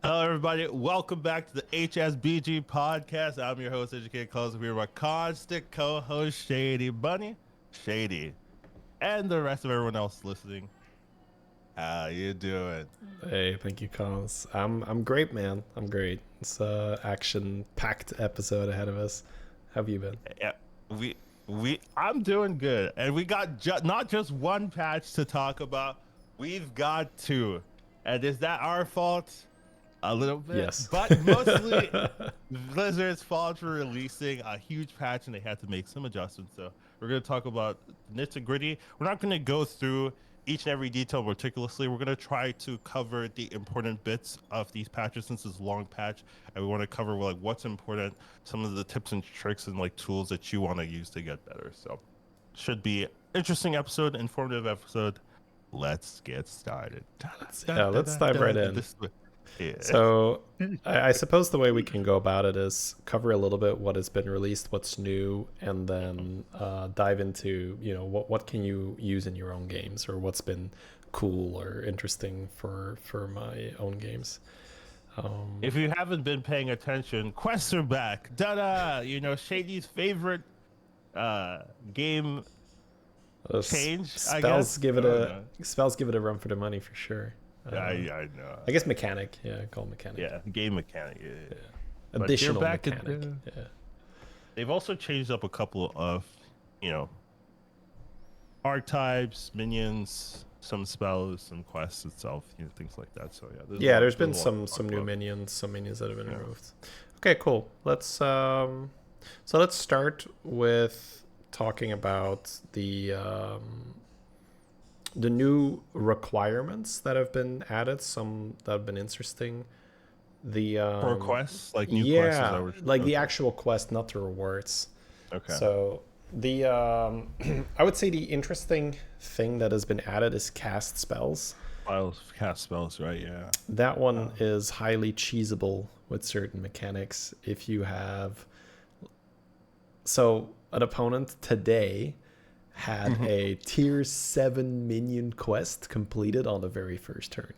Hello, everybody. Welcome back to the Hsbg podcast. I'm your host, Educated Close. We're my constant co-host, Shady Bunny, Shady, and the rest of everyone else listening. How you doing? Hey, thank you, Cons. I'm great, man. I'm great. It's a action-packed episode ahead of us. How have you been? Yeah, I'm doing good, and we got not just one patch to talk about. We've got two, and is that our fault? A little bit, Yes. but mostly Blizzard's fault for releasing a huge patch and they had to make some adjustments. So we're going to talk about nitty gritty. We're not going to go through each and every detail meticulously. We're going to try to cover the important bits of these patches since it's a long patch, and we want to cover like what's important, some of the tips and tricks and like tools that you want to use to get better. So should be interesting episode, informative episode. Let's get started. Let's dive right in. Yeah. So, I suppose the way we can go about it is cover a little bit what has been released, what's new, and then dive into what can you use in your own games or what's been cool or interesting for my own games. If you haven't been paying attention, quests are back. Da-da! Shady's favorite game change, I guess. Spells give it a run for the money for sure. I know. I guess mechanic. Yeah, called mechanic. Yeah, game mechanic. Yeah. Additional mechanic. Yeah. They've also changed up a couple of, archetypes, minions, some spells, some quests itself, things like that. So there's been some new minions, some minions that have been removed. Okay, cool. Let's start with talking about the new requirements that have been added, some that have been interesting. The for quests, like new quests, like the actual quest, not the rewards. Okay. So the I would say the interesting thing that has been added is cast spells. Cast spells, right? Yeah. That one is highly cheesable with certain mechanics. If you have an opponent today had a tier 7 minion quest completed on the very first turn.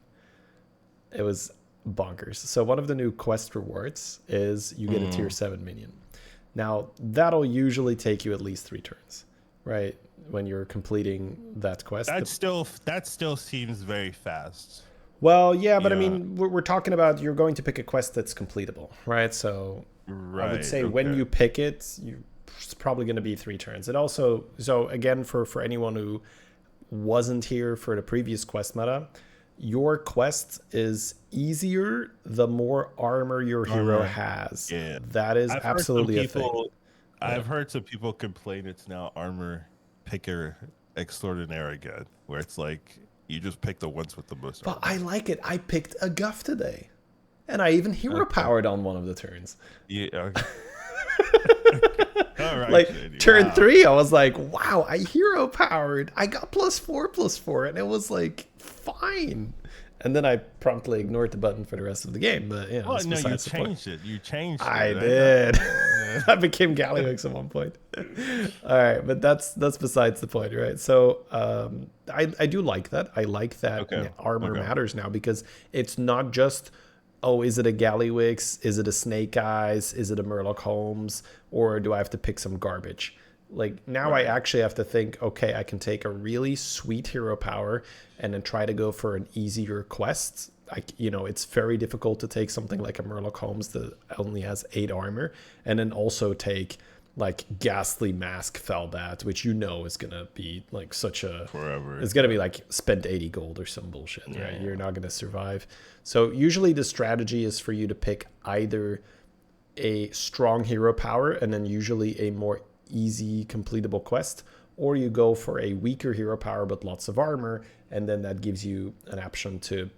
It was bonkers. So one of the new quest rewards is you get a tier 7 minion. Now, that'll usually take you at least 3 turns, right? When you're completing that quest. That still seems very fast. Well, yeah, but I mean, we're talking about you're going to pick a quest that's completable, right? So I would say when you pick it, it's probably going to be 3 turns. It also, so again, for anyone who wasn't here for the previous quest meta, your quest is easier the more armor your hero has. Yeah. That is absolutely a thing. I've heard some people complain it's now armor picker extraordinaire again, where it's like you just pick the ones with the most armor. But I like it. I picked a Guff today, and I even hero powered on one of the turns. Yeah. Okay. All right, like Shady. turn 3, I was like, wow, I hero powered. I got +4/+4, and it was like fine. And then I promptly ignored the button for the rest of the game. But you changed it. You changed it. I did. I became Gallywix at one point. All right, but that's besides the point, right? So I do like that. I like that armor matters now because it's not just, is it a Gallywix? Is it a Snake Eyes? Is it a Murloc Holmes? Or do I have to pick some garbage? Like now I actually have to think, okay, I can take a really sweet hero power and then try to go for an easier quest. It's very difficult to take something like a Murloc Holmes that only has 8 armor and then also take like Ghastly Mask Felbat, which is going to be like such a... Forever. It's going to be like spend 80 gold or some bullshit, right? You're not going to survive. So usually the strategy is for you to pick either a strong hero power and then usually a more easy completable quest, or you go for a weaker hero power but lots of armor, and then that gives you an option to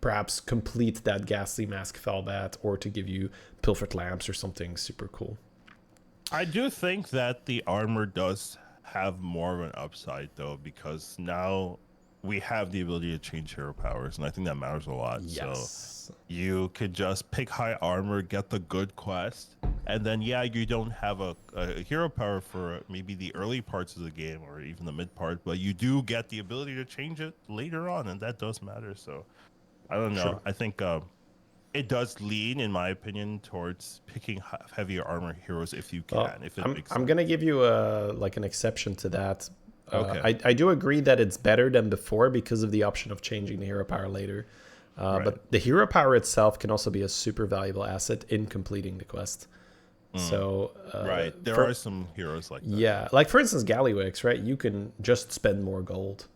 perhaps complete that Ghastly Mask Felbat or to give you Pilfered Lamps or something super cool. I do think that the armor does have more of an upside though, because now we have the ability to change hero powers, and I think that matters a lot. Yes. So you could just pick high armor, get the good quest, and then you don't have a hero power for maybe the early parts of the game or even the mid part, but you do get the ability to change it later on, and that does matter. So I don't know. Sure. I think it does lean, in my opinion, towards picking heavier armor heroes if you can, Well, if it makes sense. I'm gonna give you an exception to that. Okay. I do agree that it's better than before because of the option of changing the hero power later. Right. But the hero power itself can also be a super valuable asset in completing the quest. So Right. There are some heroes like that. yeah, like for instance, Gallywix, right? You can just spend more gold.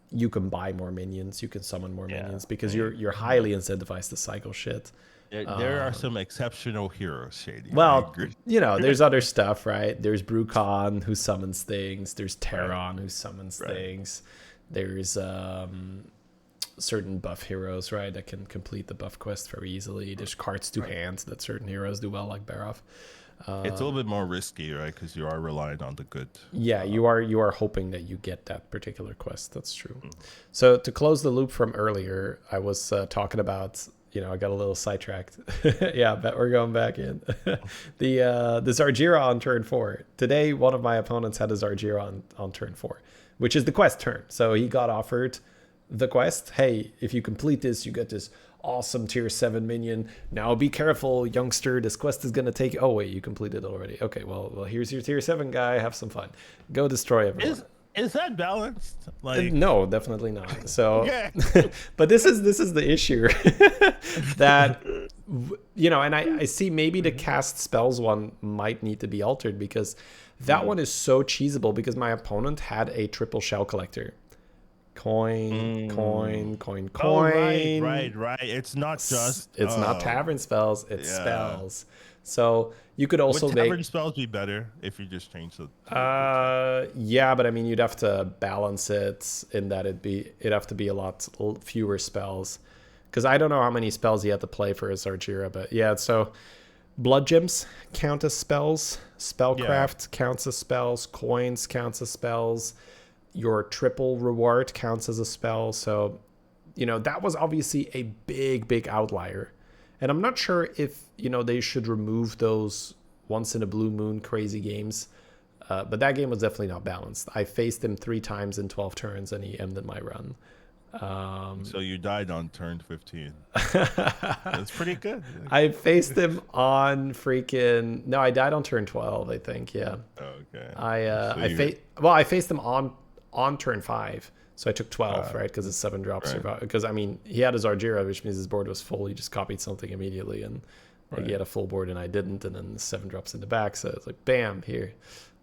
You can buy more minions. You can summon more minions because you're highly incentivized to cycle shit. There are some exceptional heroes, Shady. I Well, agree. you know, there's other stuff, right? There's Brucon who summons things. There's Terron who summons things. There's certain buff heroes, right, that can complete the buff quest very easily. There's cards to hand that certain heroes do well, like Barov. It's a little bit more risky, right? Because you are relying on the good. Yeah, you are hoping that you get that particular quest. That's true. So to close the loop from earlier, I was talking about, you know, I got a little sidetracked. Yeah, but we're going back in. The Zargira on turn 4. Today, one of my opponents had a Zargira on turn 4, which is the quest turn. So he got offered the quest. Hey, if you complete this, you get this awesome tier 7 minion. Now be careful, youngster, this quest is gonna take. Oh wait, you completed it already. Okay, well here's your tier 7 guy. Have some fun. Go destroy everyone. Is that balanced? Like, no, definitely not. So okay. but this is the issue. That, you know, and I see maybe the cast spells one might need to be altered because that one is so cheesable because my opponent had a triple shell collector. Coin. Oh, right. It's not just. It's not tavern spells. It's spells. So you could also would tavern spells be better if you just change the. Yeah, but I mean you'd have to balance it in that it'd have to be a lot fewer spells, because I don't know how many spells he had to play for his Zargira, but yeah. So blood gems count as spells. Spellcraft counts as spells. Coins counts as spells. Your triple reward counts as a spell. So, you know, that was obviously a big outlier. And I'm not sure if, you know, they should remove those once in a blue moon crazy games. But that game was definitely not balanced. I faced him 3 times in 12 turns and he ended my run. So you died on turn 15. That's pretty good. I faced him on freaking... No, I died on turn 12, I think. Yeah. Okay. I faced him on turn 5, so I took 12, right? Because it's 7 drops. Because I mean, he had his Zargira, which means his board was full. He just copied something immediately, and he had a full board, and I didn't. And then the 7 drops in the back, so it's like, bam, here,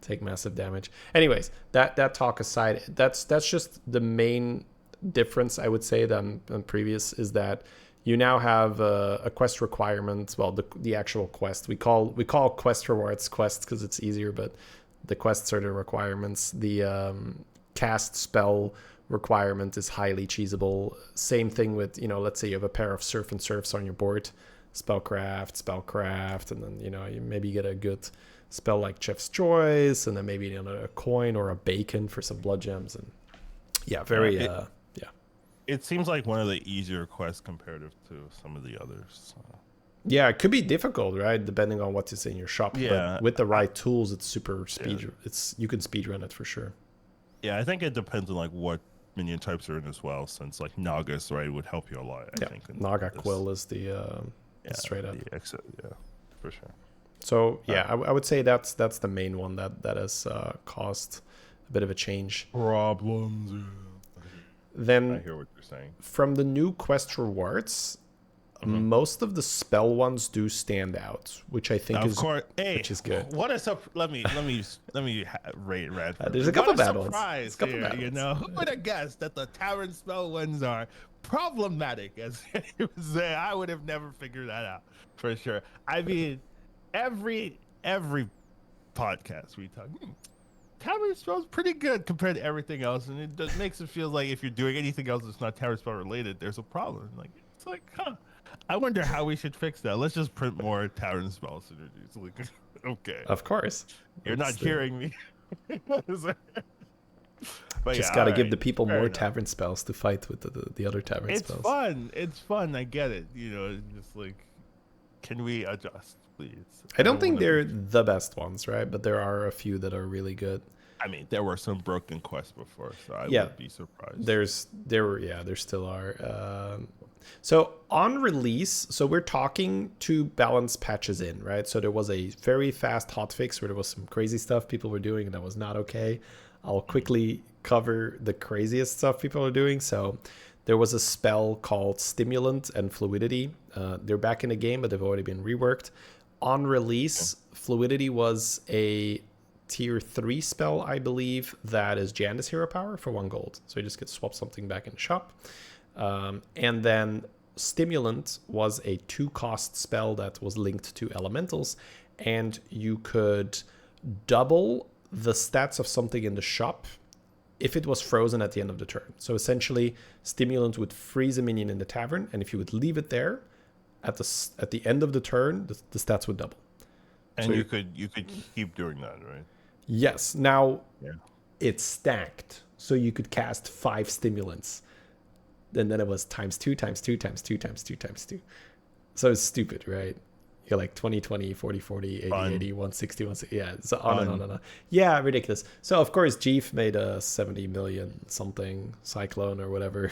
take massive damage. Anyways, that talk aside, that's just the main difference I would say than previous is that you now have a quest requirement. Well, the actual quest we call quest rewards quests because it's easier, but the quests are the requirements. The cast spell requirement is highly cheesable. Same thing with, you know, let's say you have a pair of surf and surfs on your board, spellcraft, and then, you know, you maybe get a good spell like Chef's Choice, and then maybe, you know, a coin or a bacon for some blood gems. And yeah, it seems like one of the easier quests comparative to some of the others. Yeah, it could be difficult, right? Depending on what's in your shop. Yeah, but with the right tools, it's super speed. Yeah. You can speed run it for sure. Yeah, I think it depends on like what minion types are in as well. Since like Nagas, right, would help you a lot. I think Naga Quill is the straight up. Yeah, for sure. So yeah, I would say that's the main one that has caused a bit of a change. Problems. Then I hear what you're saying. From the new quest rewards, most of the spell ones do stand out, which I think which is good. What is up? Let me rate Radford. There's a couple bad ones. You know, who would have guessed that the tavern spell ones are problematic? As he was saying, I would have never figured that out for sure. I mean, every podcast we talk. Tavern spell's pretty good compared to everything else, and it just makes it feel like if you're doing anything else that's not tavern spell related, there's a problem. Like it's like, I wonder how we should fix that. Let's just print more tavern spell synergies. Like, okay. Of course. You're not hearing me. But just gotta give the people more tavern spells to fight with the other tavern spells. It's fun. It's fun. I get it. You know, it's just like, can we adjust, please? I don't think they're the best ones, right? But there are a few that are really good. I mean, there were some broken quests before, so I Yeah. would be surprised. There still are. So on release, so we're talking to balance patches in, right? So there was a very fast hotfix where there was some crazy stuff people were doing, and that was not okay. I'll quickly cover the craziest stuff people are doing. So there was a spell called Stimulant and Fluidity. They're back in the game, but they've already been reworked. On release, Fluidity was a tier 3 spell, I believe, that is Janda's hero power for 1 gold. So you just get swap something back in the shop. And then Stimulant was a 2-cost spell that was linked to elementals, and you could double the stats of something in the shop if it was frozen at the end of the turn. So essentially, Stimulant would freeze a minion in the tavern, and if you would leave it there, at the end of the turn, the stats would double. And so you could keep doing that, right? Yes. Now, it's stacked, so you could cast 5 stimulants. And then it was times 2, times 2, times 2, times 2, times 2. So it's stupid, right? You're like 20, 20, 40, 40, 80, Fun. 80, 160, 160. Yeah, so on and on and on. Yeah, ridiculous. So, of course, Jeef made a 70 million something cyclone or whatever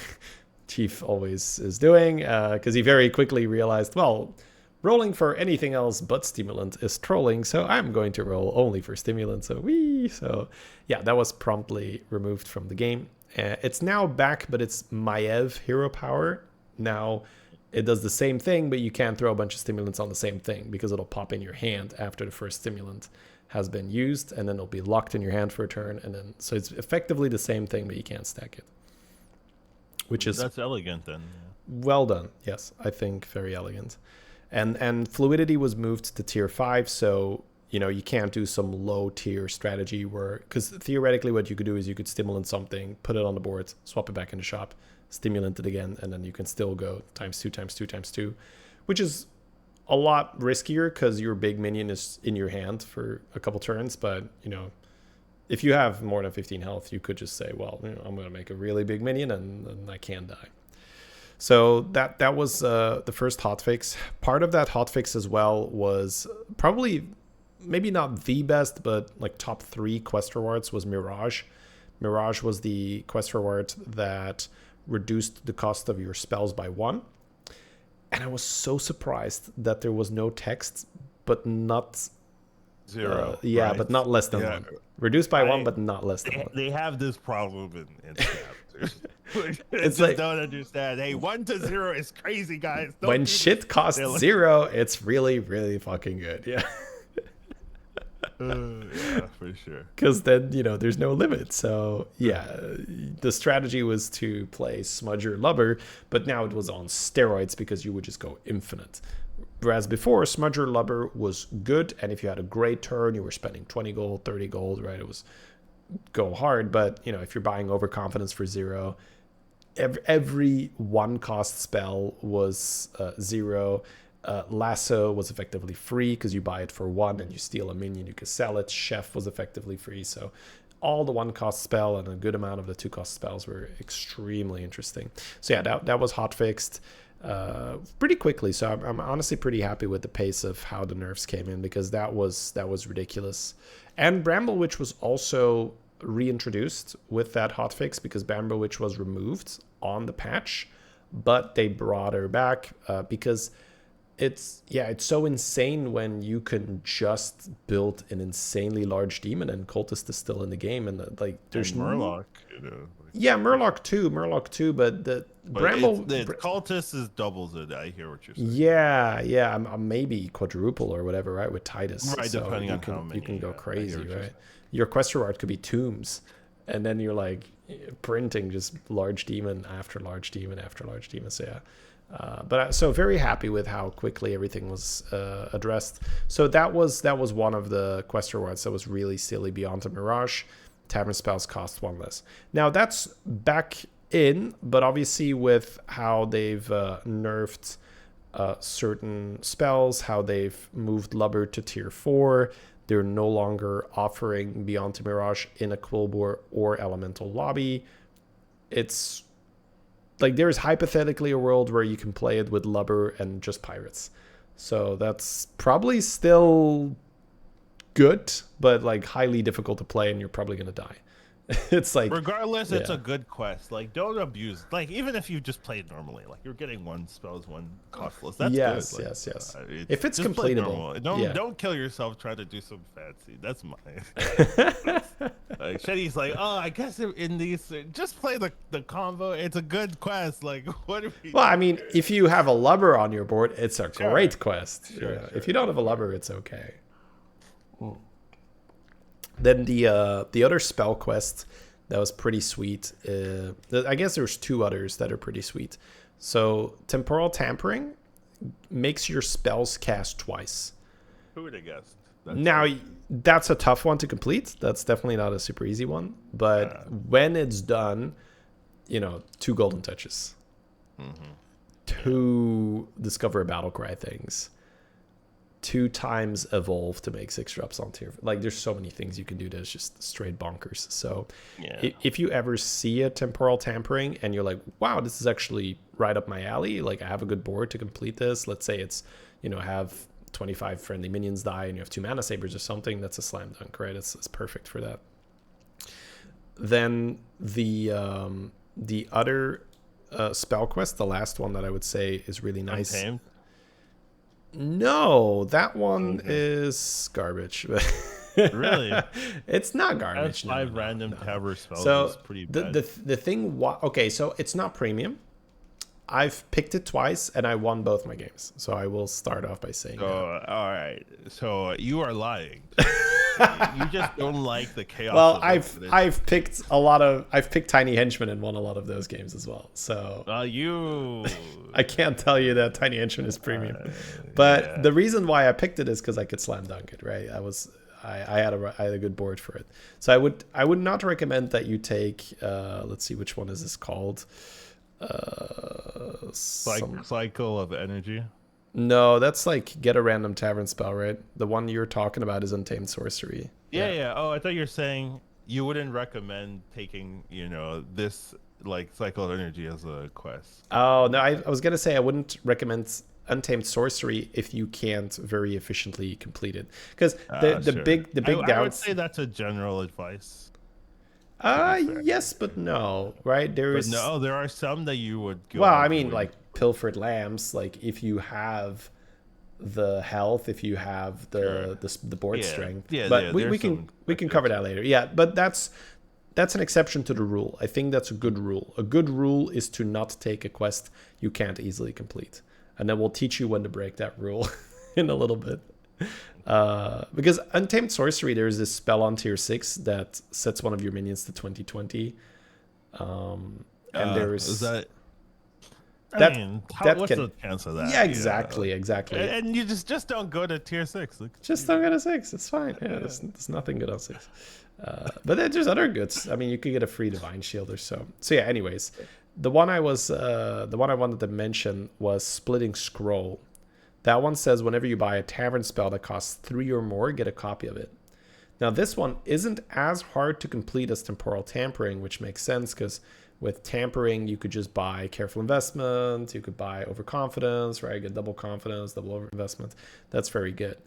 Jeef always is doing, because he very quickly realized, well, rolling for anything else but stimulant is trolling, so I'm going to roll only for stimulant. So yeah, that was promptly removed from the game. It's now back, but it's Maiev hero power. Now it does the same thing, but you can't throw a bunch of stimulants on the same thing because it'll pop in your hand after the first stimulant has been used, and then it'll be locked in your hand for a turn, and then so it's effectively the same thing, but you can't stack it. That's elegant then. Well done. Yes, I think very elegant. And Fluidity was moved to tier 5, so you can't do some low tier strategy because theoretically what you could do is you could stimulant something, put it on the board, swap it back in the shop, stimulant it again, and then you can still go times 2, times 2, times 2, which is a lot riskier because your big minion is in your hand for a couple turns. But if you have more than 15 health, you could just say, well, I'm going to make a really big minion and I can die. So that was the first hotfix. Part of that hotfix as well was probably maybe not the best, but like top 3 quest rewards was Mirage. Mirage was the quest reward that reduced the cost of your spells by 1. And I was so surprised that there was no text, but not 0. Right? But not less than 1. Reduced by 1, but not less than 1. They have this problem in chapters. It's like, don't understand. Hey, 1 to 0 is crazy, guys. When shit costs 0, it's really, really fucking good. Yeah. Yeah, for sure. Because then, there's no limit. So, yeah, the strategy was to play Smudger Lubber, but now it was on steroids because you would just go infinite. Whereas before, Smudger Lubber was good, and if you had a great turn, you were spending 20 gold, 30 gold, right? It was go hard, but, if you're buying Overconfidence for 0, every 1-cost spell was 0. Lasso was effectively free because you buy it for 1 and you steal a minion, you can sell it. Chef was effectively free. So all the 1-cost spell and a good amount of the 2-cost spells were extremely interesting. So yeah, that was hotfixed pretty quickly. So I'm honestly pretty happy with the pace of how the nerfs came in, because that was ridiculous. And Bramblewitch was also reintroduced with that hotfix because Bramblewitch was removed on the patch, but they brought her back because it's so insane when you can just build an insanely large demon and Cultist is still in the game, and there's Murloc, Murloc too, but the Cultist is doubles it. I hear what you're saying. Yeah, maybe quadruple or whatever, right? With Titus, right? So depending on how many, you can go crazy, right? Your quest reward could be tombs, and then you're like printing just large demon after large demon after large demon. So yeah. But so very happy with how quickly everything was addressed. So that was one of the quest rewards that was really silly beyond the Mirage. Tavern spells cost 1 less. Now that's back in, but obviously with how they've nerfed certain spells, how they've moved Lubber to tier 4, they're no longer offering Beyond the Mirage in a Quilboar or Elemental lobby. It's like there's hypothetically a world where you can play it with Lubber and just pirates. So that's probably still good, but like highly difficult to play, and you're probably gonna die. It's like, regardless, it's yeah. a good quest. Like, don't abuse. Like, even if you just played normally, like you're getting one spells, one costless. That's good. Yes, Like, yes, yes. it's, If it's just play completable, normal. yeah. Don't kill yourself trying to do some fancy. That's my. Like Shetty's like, oh, I guess in these, just play the combo. It's a good quest. Like, what are we? Well, I mean, if you have a lubber on your board, it's a great quest. Sure, Yeah. sure, If you don't have a lubber, it's okay. Then the other spell quest that was pretty sweet. I guess there's two others that are pretty sweet. So temporal tampering makes your spells cast twice. Who would have guessed? That's a tough one to complete. That's definitely not a super easy one. But when it's done, 2 golden touches. Mm-hmm. 2 discover a battle cry things. 2 times evolve to make 6 drops on tier. Like, there's so many things you can do that's just straight bonkers. So if you ever see a temporal tampering and you're like, wow, this is actually right up my alley, like I have a good board to complete this. Let's say it's, have 25 friendly minions die and you have 2 mana sabers or something, that's a slam dunk, right? It's perfect for that. Then the other spell quest, the last one that I would say is really nice. Untamed? No, that one is garbage. Really? It's not garbage. That's 5 random tabber spells. So is pretty bad. the thing, okay, so it's not premium. I've picked it twice and I won both my games. So I will start off by saying that. All right. So you are lying. You just don't like the chaos. Well, I've picked Tiny Henchman and won a lot of those games as well. So I can't tell you that Tiny Henchman is premium, but the reason why I picked it is because I could slam dunk it. Right? I had a good board for it. So I would not recommend that you take. Let's see, which one is this called? Cycle of Energy. No, that's like get a random tavern spell, right? The one you're talking about is Untamed Sorcery. Yeah. Oh, I thought you were saying you wouldn't recommend taking, this like Cycle of Energy as a quest. Oh, no, I was going to say I wouldn't recommend Untamed Sorcery if you can't very efficiently complete it. Because the big doubts... I would say that's a general advice. Yes, but no, right? There are some that you would go. Well, I mean, like Pilfered Lambs, like if you have the health, if you have the board strength. Yeah, but we can cover that later. Yeah, but that's an exception to the rule. I think that's a good rule. A good rule is to not take a quest you can't easily complete. And then we'll teach you when to break that rule in a little bit. Because Untamed Sorcery, there's this spell on tier 6 that sets one of your minions to 2020. And there's... Is that... what's the chance of that? Yeah, exactly. And you just don't go to tier 6. Just don't go to 6. It's fine. Yeah, there's nothing good on 6. But then there's other goods. I mean, you could get a free Divine Shield or so. So yeah, anyways, the one I wanted to mention was Splitting Scroll. That one says whenever you buy a tavern spell that costs 3 or more, get a copy of it. Now this one isn't as hard to complete as Temporal Tampering, which makes sense because with Tampering you could just buy Careful Investment, you could buy Overconfidence, right? Get double confidence, double overinvestment. That's very good.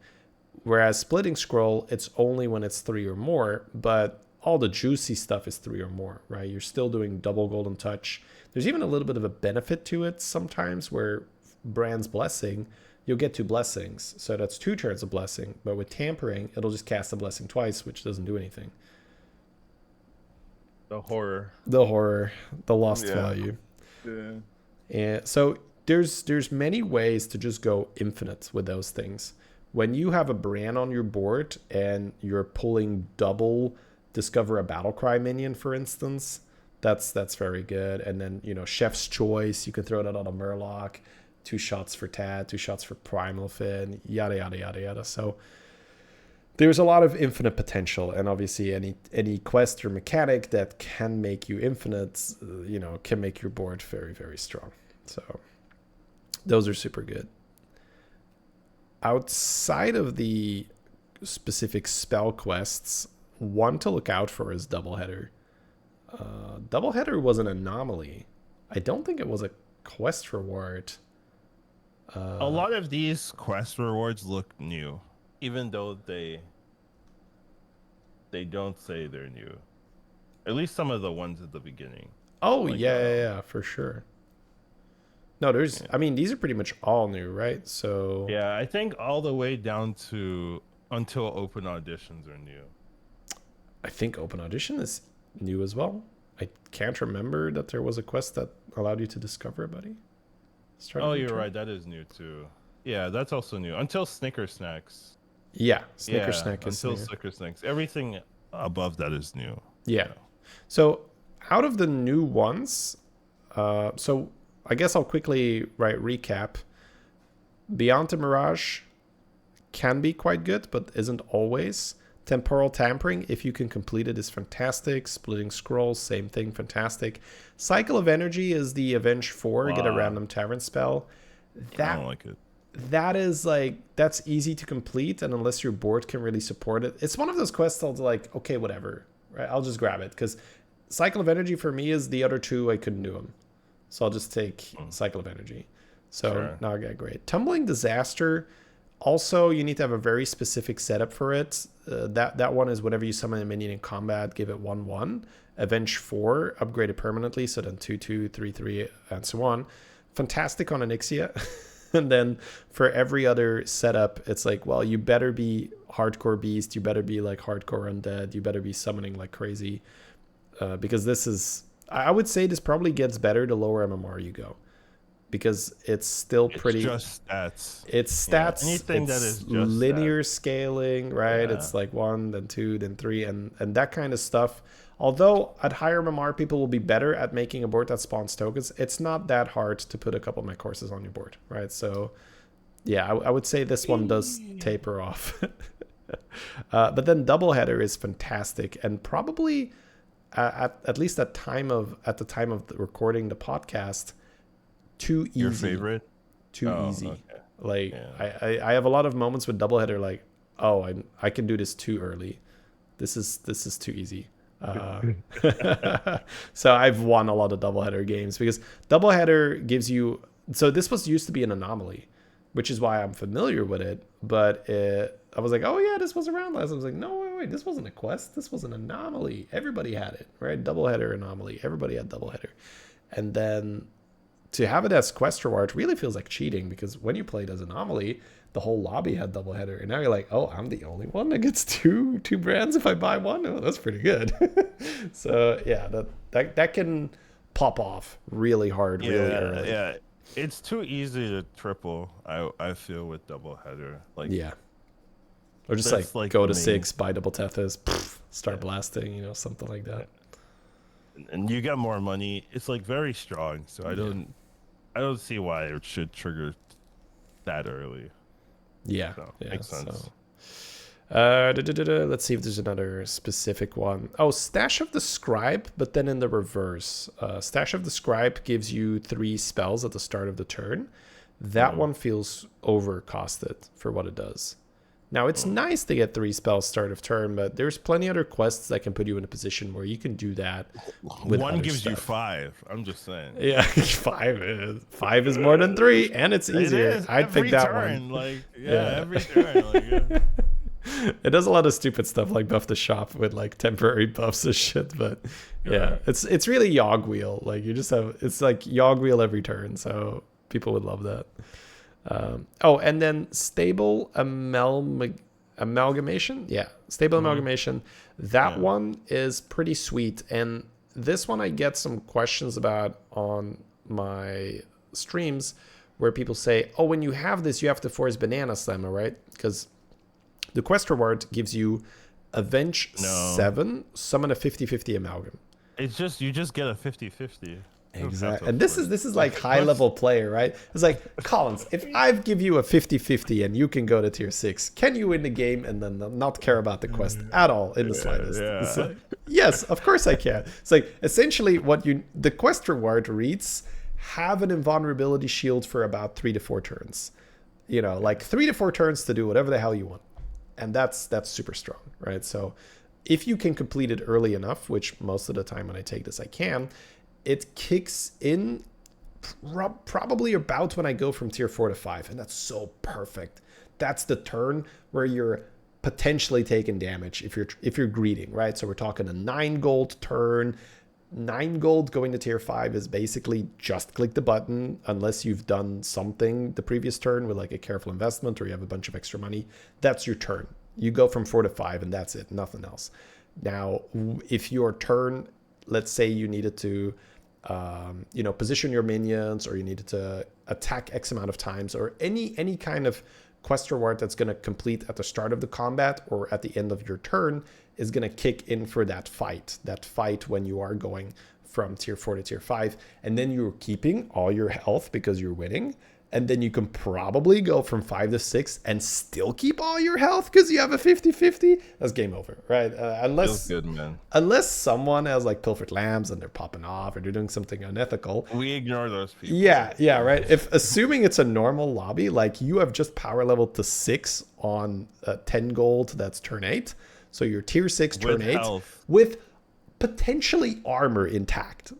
Whereas Splitting Scroll, it's only when it's 3 or more, but all the juicy stuff is 3 or more, right? You're still doing double Golden Touch. There's even a little bit of a benefit to it sometimes where Brand's Blessing, you'll get 2 blessings. So that's 2 turns of blessing. But with Tampering, it'll just cast a blessing twice, which doesn't do anything. The horror. The lost value. Yeah. And so there's many ways to just go infinite with those things. When you have a Bran on your board and you're pulling double Discover a Battlecry minion, for instance, that's very good. And then, Chef's Choice, you can throw that on a Murloc. 2 shots for Tad, 2 shots for Primal Fin, yada, yada, yada, yada. So there's a lot of infinite potential. And obviously any quest or mechanic that can make you infinite, can make your board very, very strong. So those are super good. Outside of the specific spell quests, one to look out for is Doubleheader. Doubleheader was an anomaly. I don't think it was a quest reward. A lot of these quest rewards look new, even though they they don't say they're new. At least some of the ones at the beginning. Oh, like, yeah, for sure. No, there's, I mean, these are pretty much all new, right? So yeah, I think all the way down to until open auditions are new. I think open audition is new as well. I can't remember that there was a quest that allowed you to discover a buddy. Oh, you're right. That is new too. Yeah, that's also new. Until Snicker Snacks. Yeah, Snicker Snack is until Snicker Snacks. Everything above that is new. Yeah. So out of the new ones, so I guess I'll quickly recap. Beyond the Mirage can be quite good, but isn't always. Temporal Tampering, if you can complete it, is fantastic. Splitting Scrolls, same thing, fantastic. Cycle of Energy is the Avenge 4, get a random Tavern spell. I don't like it. That is like, that's easy to complete, and unless your board can really support it, it's one of those quests I'll like, okay, whatever, right? I'll just grab it, because Cycle of Energy for me is the other two, I couldn't do them. So I'll just take Cycle of Energy. So now I got great. Tumbling Disaster, also, you need to have a very specific setup for it. That one is whenever you summon a minion in combat, give it 1/1. Avenge 4, upgrade it permanently, so then 2/2, 3/3, and so on. Fantastic on Onyxia. And then for every other setup, it's like, well, you better be hardcore beast, you better be like hardcore undead, you better be summoning like crazy. Because this is, I would say this probably gets better the lower MMR you go. Because it's still pretty. It's just stats. It's stats. Yeah, anything it's that is just linear stats. Scaling, right? Yeah. It's like 1, then 2, then 3, and that kind of stuff. Although at higher MMR, people will be better at making a board that spawns tokens. It's not that hard to put a couple of my courses on your board, right? So, yeah, I would say this one does taper off. But then Doubleheader is fantastic, and probably at least at the time of the recording the podcast. Too easy. Your favorite? Too easy. Okay. Like I have a lot of moments with Doubleheader like, oh, I can do this too early. This is too easy. So I've won a lot of Doubleheader games because Doubleheader gives you. So this was used to be an anomaly, which is why I'm familiar with it. But I was like, oh yeah, this was around last. I was like, no, wait, this wasn't a quest. This was an anomaly. Everybody had it, right? Doubleheader anomaly. Everybody had Doubleheader, and then. To have it as quest reward really feels like cheating because when you played as Anomaly, the whole lobby had Doubleheader, and now you're like, oh, I'm the only one that gets two brands if I buy one. Oh, that's pretty good. So yeah, that can pop off really hard, really early. Yeah, it's too easy to triple. I feel with Doubleheader, like or just like go to 6, buy double Tethys, start blasting, something like that. And you get more money. It's like very strong, so I don't see why it should trigger that early. Yeah, so, makes sense. So. Let's see if there's another specific one. Oh, Stash of the Scribe, but then in the reverse. Stash of the Scribe gives you 3 spells at the start of the turn. That one feels overcosted for what it does. Now, it's nice to get 3 spells start of turn, but there's plenty other quests that can put you in a position where you can do that. With one gives you 5. I'm just saying. Yeah, 5 is more than 3, and it's easier. I'd pick that one. Every turn. It does a lot of stupid stuff like buff the shop with like temporary buffs and shit, but yeah, it's really Yogg Wheel. Like you just have, it's like Yogg Wheel every turn, so people would love that. And then stable amalgamation. Yeah, stable amalgamation. That one is pretty sweet. And this one I get some questions about on my streams where people say, oh, when you have this, you have to force Banana Slammer, right? Because the quest reward gives you Avenge 7, summon a 50-50 amalgam. It's just, you just get a 50-50. Exactly. And this is like high level player, right? It's like, Collins, if I give you a 50-50 and you can go to tier 6, can you win the game and then not care about the quest at all in the slightest? It's like, yes, of course I can. It's like essentially the quest reward reads, have an invulnerability shield for about 3 to 4 turns. Like 3 to 4 turns to do whatever the hell you want. And that's super strong, right? So if you can complete it early enough, which most of the time when I take this I can, it kicks in probably about when I go from tier 4 to 5. And that's so perfect. That's the turn where you're potentially taking damage if you're greeting, right? So we're talking a 9 gold turn. 9 gold going to tier 5 is basically just click the button unless you've done something the previous turn with like a careful investment or you have a bunch of extra money. That's your turn. You go from 4 to 5 and that's it, nothing else. Now, if your turn, let's say you needed to position your minions, or you needed to attack X amount of times, or any kind of quest reward that's going to complete at the start of the combat or at the end of your turn is going to kick in for that fight when you are going from tier 4 to tier 5, and then you're keeping all your health because you're winning. And then you can probably go from 5 to 6 and still keep all your health because you have a 50-50. That's game over, right? Feels good, man. Unless someone has like pilfered lambs and they're popping off or they're doing something unethical. We ignore those people. Yeah, right. If assuming it's a normal lobby, like you have just power leveled to 6 on 10 gold, that's turn 8. So you're tier 6, turn 8 health. With potentially armor intact.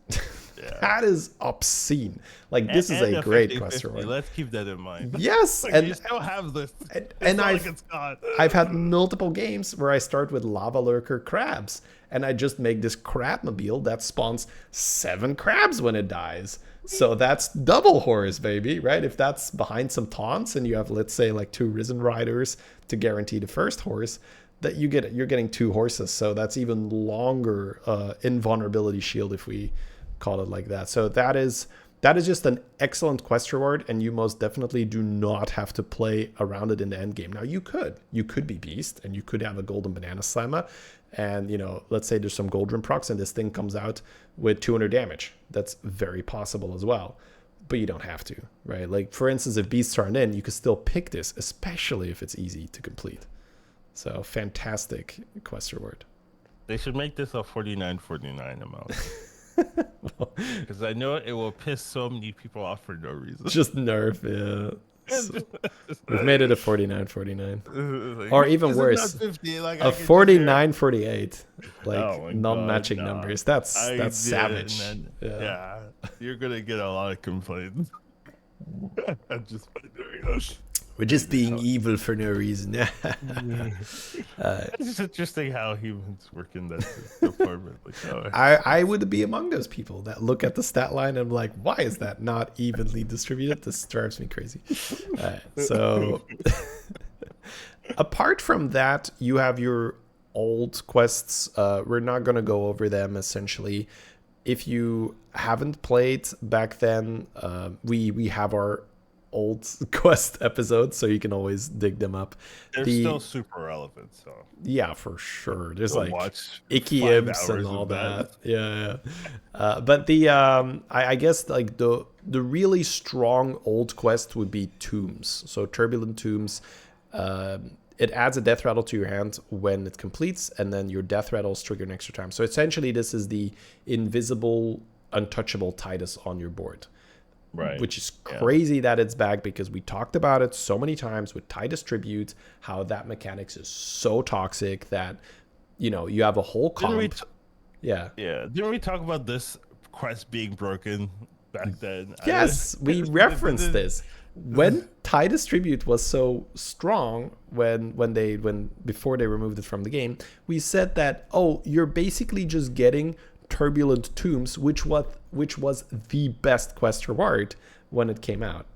Yeah. That is obscene. Like this is a great quest reward. Let's keep that in mind. Yes, like, and you still have this. And I've had multiple games where I start with lava lurker crabs, and I just make this crabmobile that spawns 7 crabs when it dies. So that's double horse, baby, right? If that's behind some taunts, and you have, let's say, like 2 risen riders to guarantee the first horse, that you're getting 2 horses. So that's even longer invulnerability shield if we call it like that. So that is just an excellent quest reward, and you most definitely do not have to play around it in the end game. Now you could be beast and you could have a golden banana slammer, and let's say there's some golden procs and this thing comes out with 200 damage. That's very possible as well, but you don't have to, right? Like for instance, if beasts aren't in, you can still pick this, especially if it's easy to complete. So fantastic quest reward. They should make this a 49.49 amount. Because I know it will piss so many people off for no reason. Just nerf, yeah. So we've made it a 49.49, like, or even worse, 50, like a 49.48, like non-matching numbers. That's savage. Yeah, you're gonna get a lot of complaints. Just by doing this. We're just being evil for no reason. It's just interesting how humans work in that department. Like, I would be among those people that look at the stat line and I'm like, why is that not evenly distributed? This drives me crazy. So apart from that, you have your old quests. We're not going to go over them essentially. If you haven't played back then, we have our old quest episodes, so you can always dig them up. They're still super relevant, so yeah, for sure. There's like icky imps and all that. Yeah. But the I guess like the really strong old quest would be tombs. So turbulent tombs. It adds a death rattle to your hand when it completes, and then your death rattles trigger an extra time. So essentially, this is the invisible, untouchable Titus on your board. Right. Which is crazy that it's back, because we talked about it so many times with Titus Tribute, how that mechanics is so toxic that, you have a whole comp. Yeah. Didn't we talk about this quest being broken back then? Yes, we referenced this. When Titus Tribute was so strong, before they removed it from the game, we said that, you're basically just getting Turbulent Tombs, which was the best quest reward when it came out.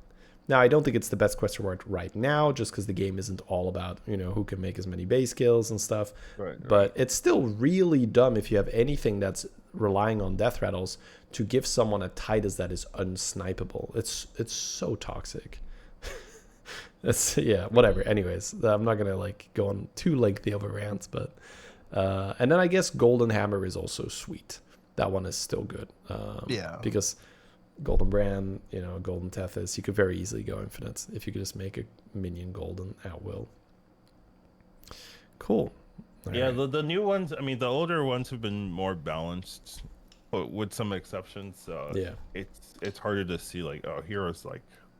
Now, I don't think it's the best quest reward right now, just because the game isn't all about, who can make as many base kills and stuff. Right. But it's still really dumb if you have anything that's relying on death rattles to give someone a Titus that is unsnipeable. It's so toxic. Whatever. Anyways, I'm not gonna go on too lengthy of a rant, but and then I guess Golden Hammer is also sweet. That one is still good. Because Golden Brand, Golden Tethys, you could very easily go infinite if you could just make a minion golden at will. Cool. All right. The new ones, I mean, the older ones have been more balanced, but with some exceptions. It's harder to see heroes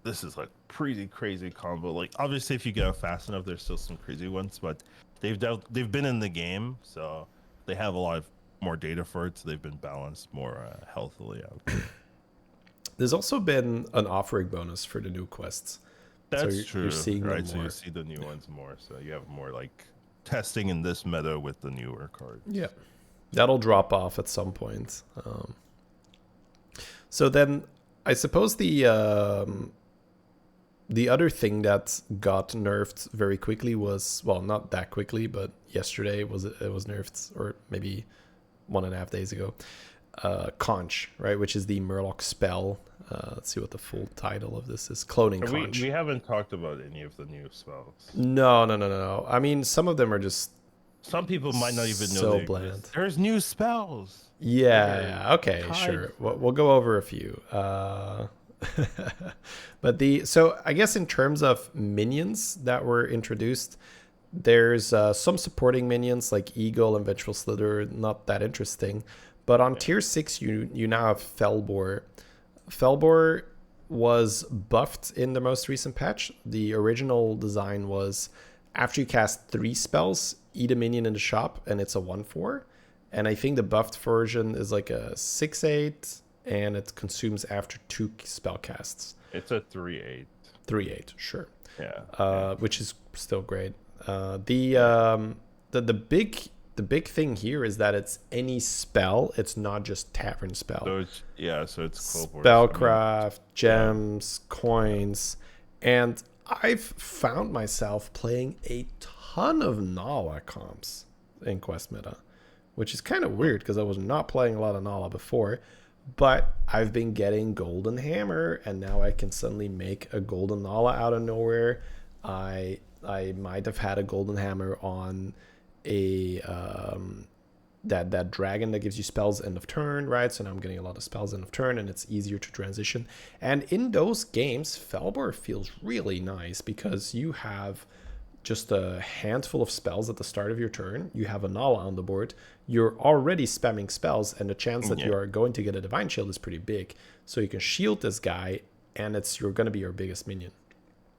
this is pretty crazy combo. Like obviously, if you get fast enough, there's still some crazy ones, but they've been in the game, so they have a lot of more data for it, so they've been balanced more healthily out. There's also been an offering bonus for the new quests. That's true. You're seeing right, them more. So you see the new ones more, so you have more testing in this meta with the newer cards. Yeah, that'll drop off at some point. So then, I suppose the other thing that got nerfed very quickly was, well, not that quickly, but yesterday it was nerfed, or maybe 1.5 days ago. Conch, right, which is the Murloc spell. Let's see what the full title of this is. Cloning Conch. We haven't talked about any of the new spells. No. I mean, some of them are just. Some people might not even know so bland. There's new spells. Yeah. Okay. Sure. We'll go over a few. But so I guess in terms of minions that were introduced, there's some supporting minions like Eagle and Vengeful Slither, not that interesting. But on tier 6, you now have Felbor. Felbor was buffed in the most recent patch. The original design was after you cast 3 spells, eat a minion in the shop, and it's a 1/4. And I think the buffed version is like a 6/8, and it consumes after 2 spell casts. It's a 3/8. 3/8, sure. Yeah. Which is still great. The big thing here is that it's any spell. It's not just tavern spell. So it's spellcraft, gems, coins, and I've found myself playing a ton of Nala comps in Quest meta, which is kind of weird because I was not playing a lot of Nala before. But I've been getting Golden Hammer, and now I can suddenly make a Golden Nala out of nowhere. I might have had a Golden Hammer on a that dragon that gives you spells end of turn, right? So now I'm getting a lot of spells end of turn, and it's easier to transition. And in those games, Felbor feels really nice because you have just a handful of spells at the start of your turn. You have a Nala on the board. You're already spamming spells, and the chance that you are going to get a Divine Shield is pretty big. So you can shield this guy, and you're going to be your biggest minion.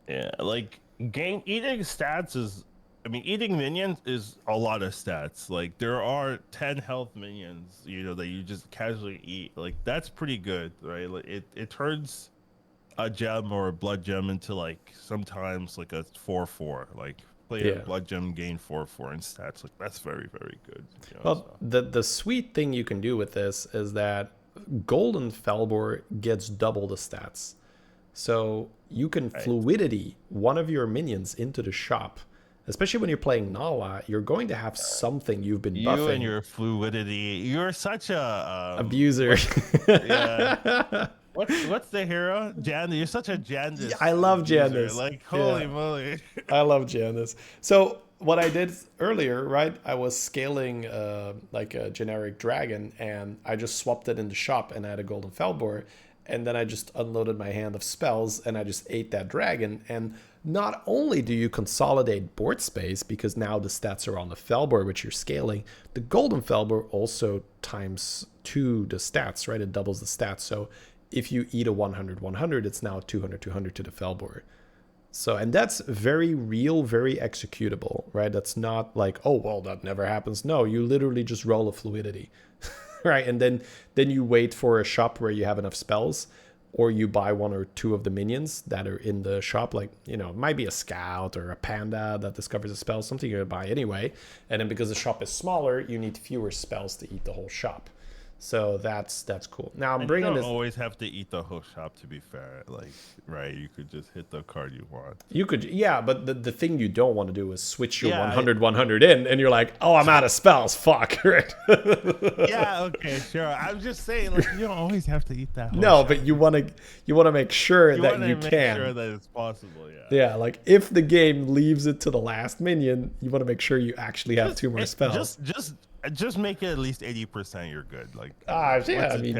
Yeah, like eating stats is. I mean, eating minions is a lot of stats. Like, there are 10 health minions, that you just casually eat. Like, that's pretty good, right? Like, it turns a gem or a blood gem into, like, sometimes, like, a 4/4. Like, play a blood gem, gain 4/4 in stats. Like, that's very, very good. Well, the sweet thing you can do with this is that Golden Felbor gets double the stats. So you can fluidity one of your minions into the shop. Especially when you're playing Nala, you're going to have something you've been buffing. You and your fluidity. You're such a... abuser. Yeah. What's the hero? Jandis. You're such a Jandis. I love Jandis. Like, holy moly. I love Jandis. So what I did earlier, right? I was scaling like a generic dragon, and I just swapped it in the shop and I had a Golden Felbor. And then I just unloaded my hand of spells, and I just ate that dragon. And not only do you consolidate board space, because now the stats are on the Felbor, which you're scaling, the Golden Felbor also times 2 the stats, right? It doubles the stats. So if you eat a 100-100, it's now 200-200 to the Felbor. So, and that's very real, very executable, right? That's not like, oh, well, that never happens. No, you literally just roll a fluidity. Right, and then you wait for a shop where you have enough spells, or you buy 1 or 2 of the minions that are in the shop. Like, it might be a scout or a panda that discovers a spell, something you're gonna buy anyway. And then because the shop is smaller, you need fewer spells to eat the whole shop. So that's cool. Now I'm bringing this. You don't always have to eat the whole shop, to be fair. Like, right? You could just hit the card you want. You could, yeah, but the thing you don't want to do is switch your 100-100 in, and you're like, oh, I'm out of spells. Fuck, right? Yeah, okay, sure. I'm just saying, like, you don't always have to eat that. Whole no, shop. but you want to make sure that you can. Sure that it's possible. Yeah. Yeah, like if the game leaves it to the last minion, you want to make sure you actually have 2 more spells. Just make it at least 80%. You're good. Like, yeah, I mean,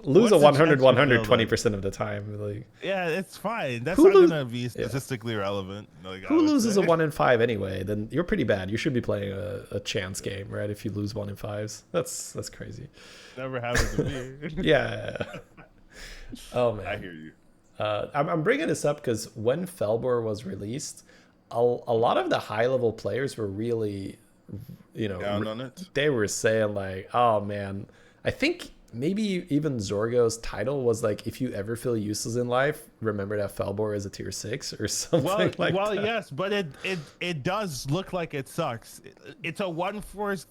lose a 100-100 20% of the time. Like, yeah, it's fine. That's not gonna be statistically relevant. Like, who loses a 1 in 5 anyway? Then you're pretty bad. You should be playing a chance game, right? If you lose 1 in 5s, that's crazy. Never happened to me. Yeah. Oh man, I hear you. I'm bringing this up because when Felbor was released, a lot of the high level players were really, down on it. They were saying like, oh man, I think maybe even Zorgo's title was like, if you ever feel useless in life, remember that Felbor is a tier 6 or something like well, that. yes, but it does look like it sucks. It's a 1/4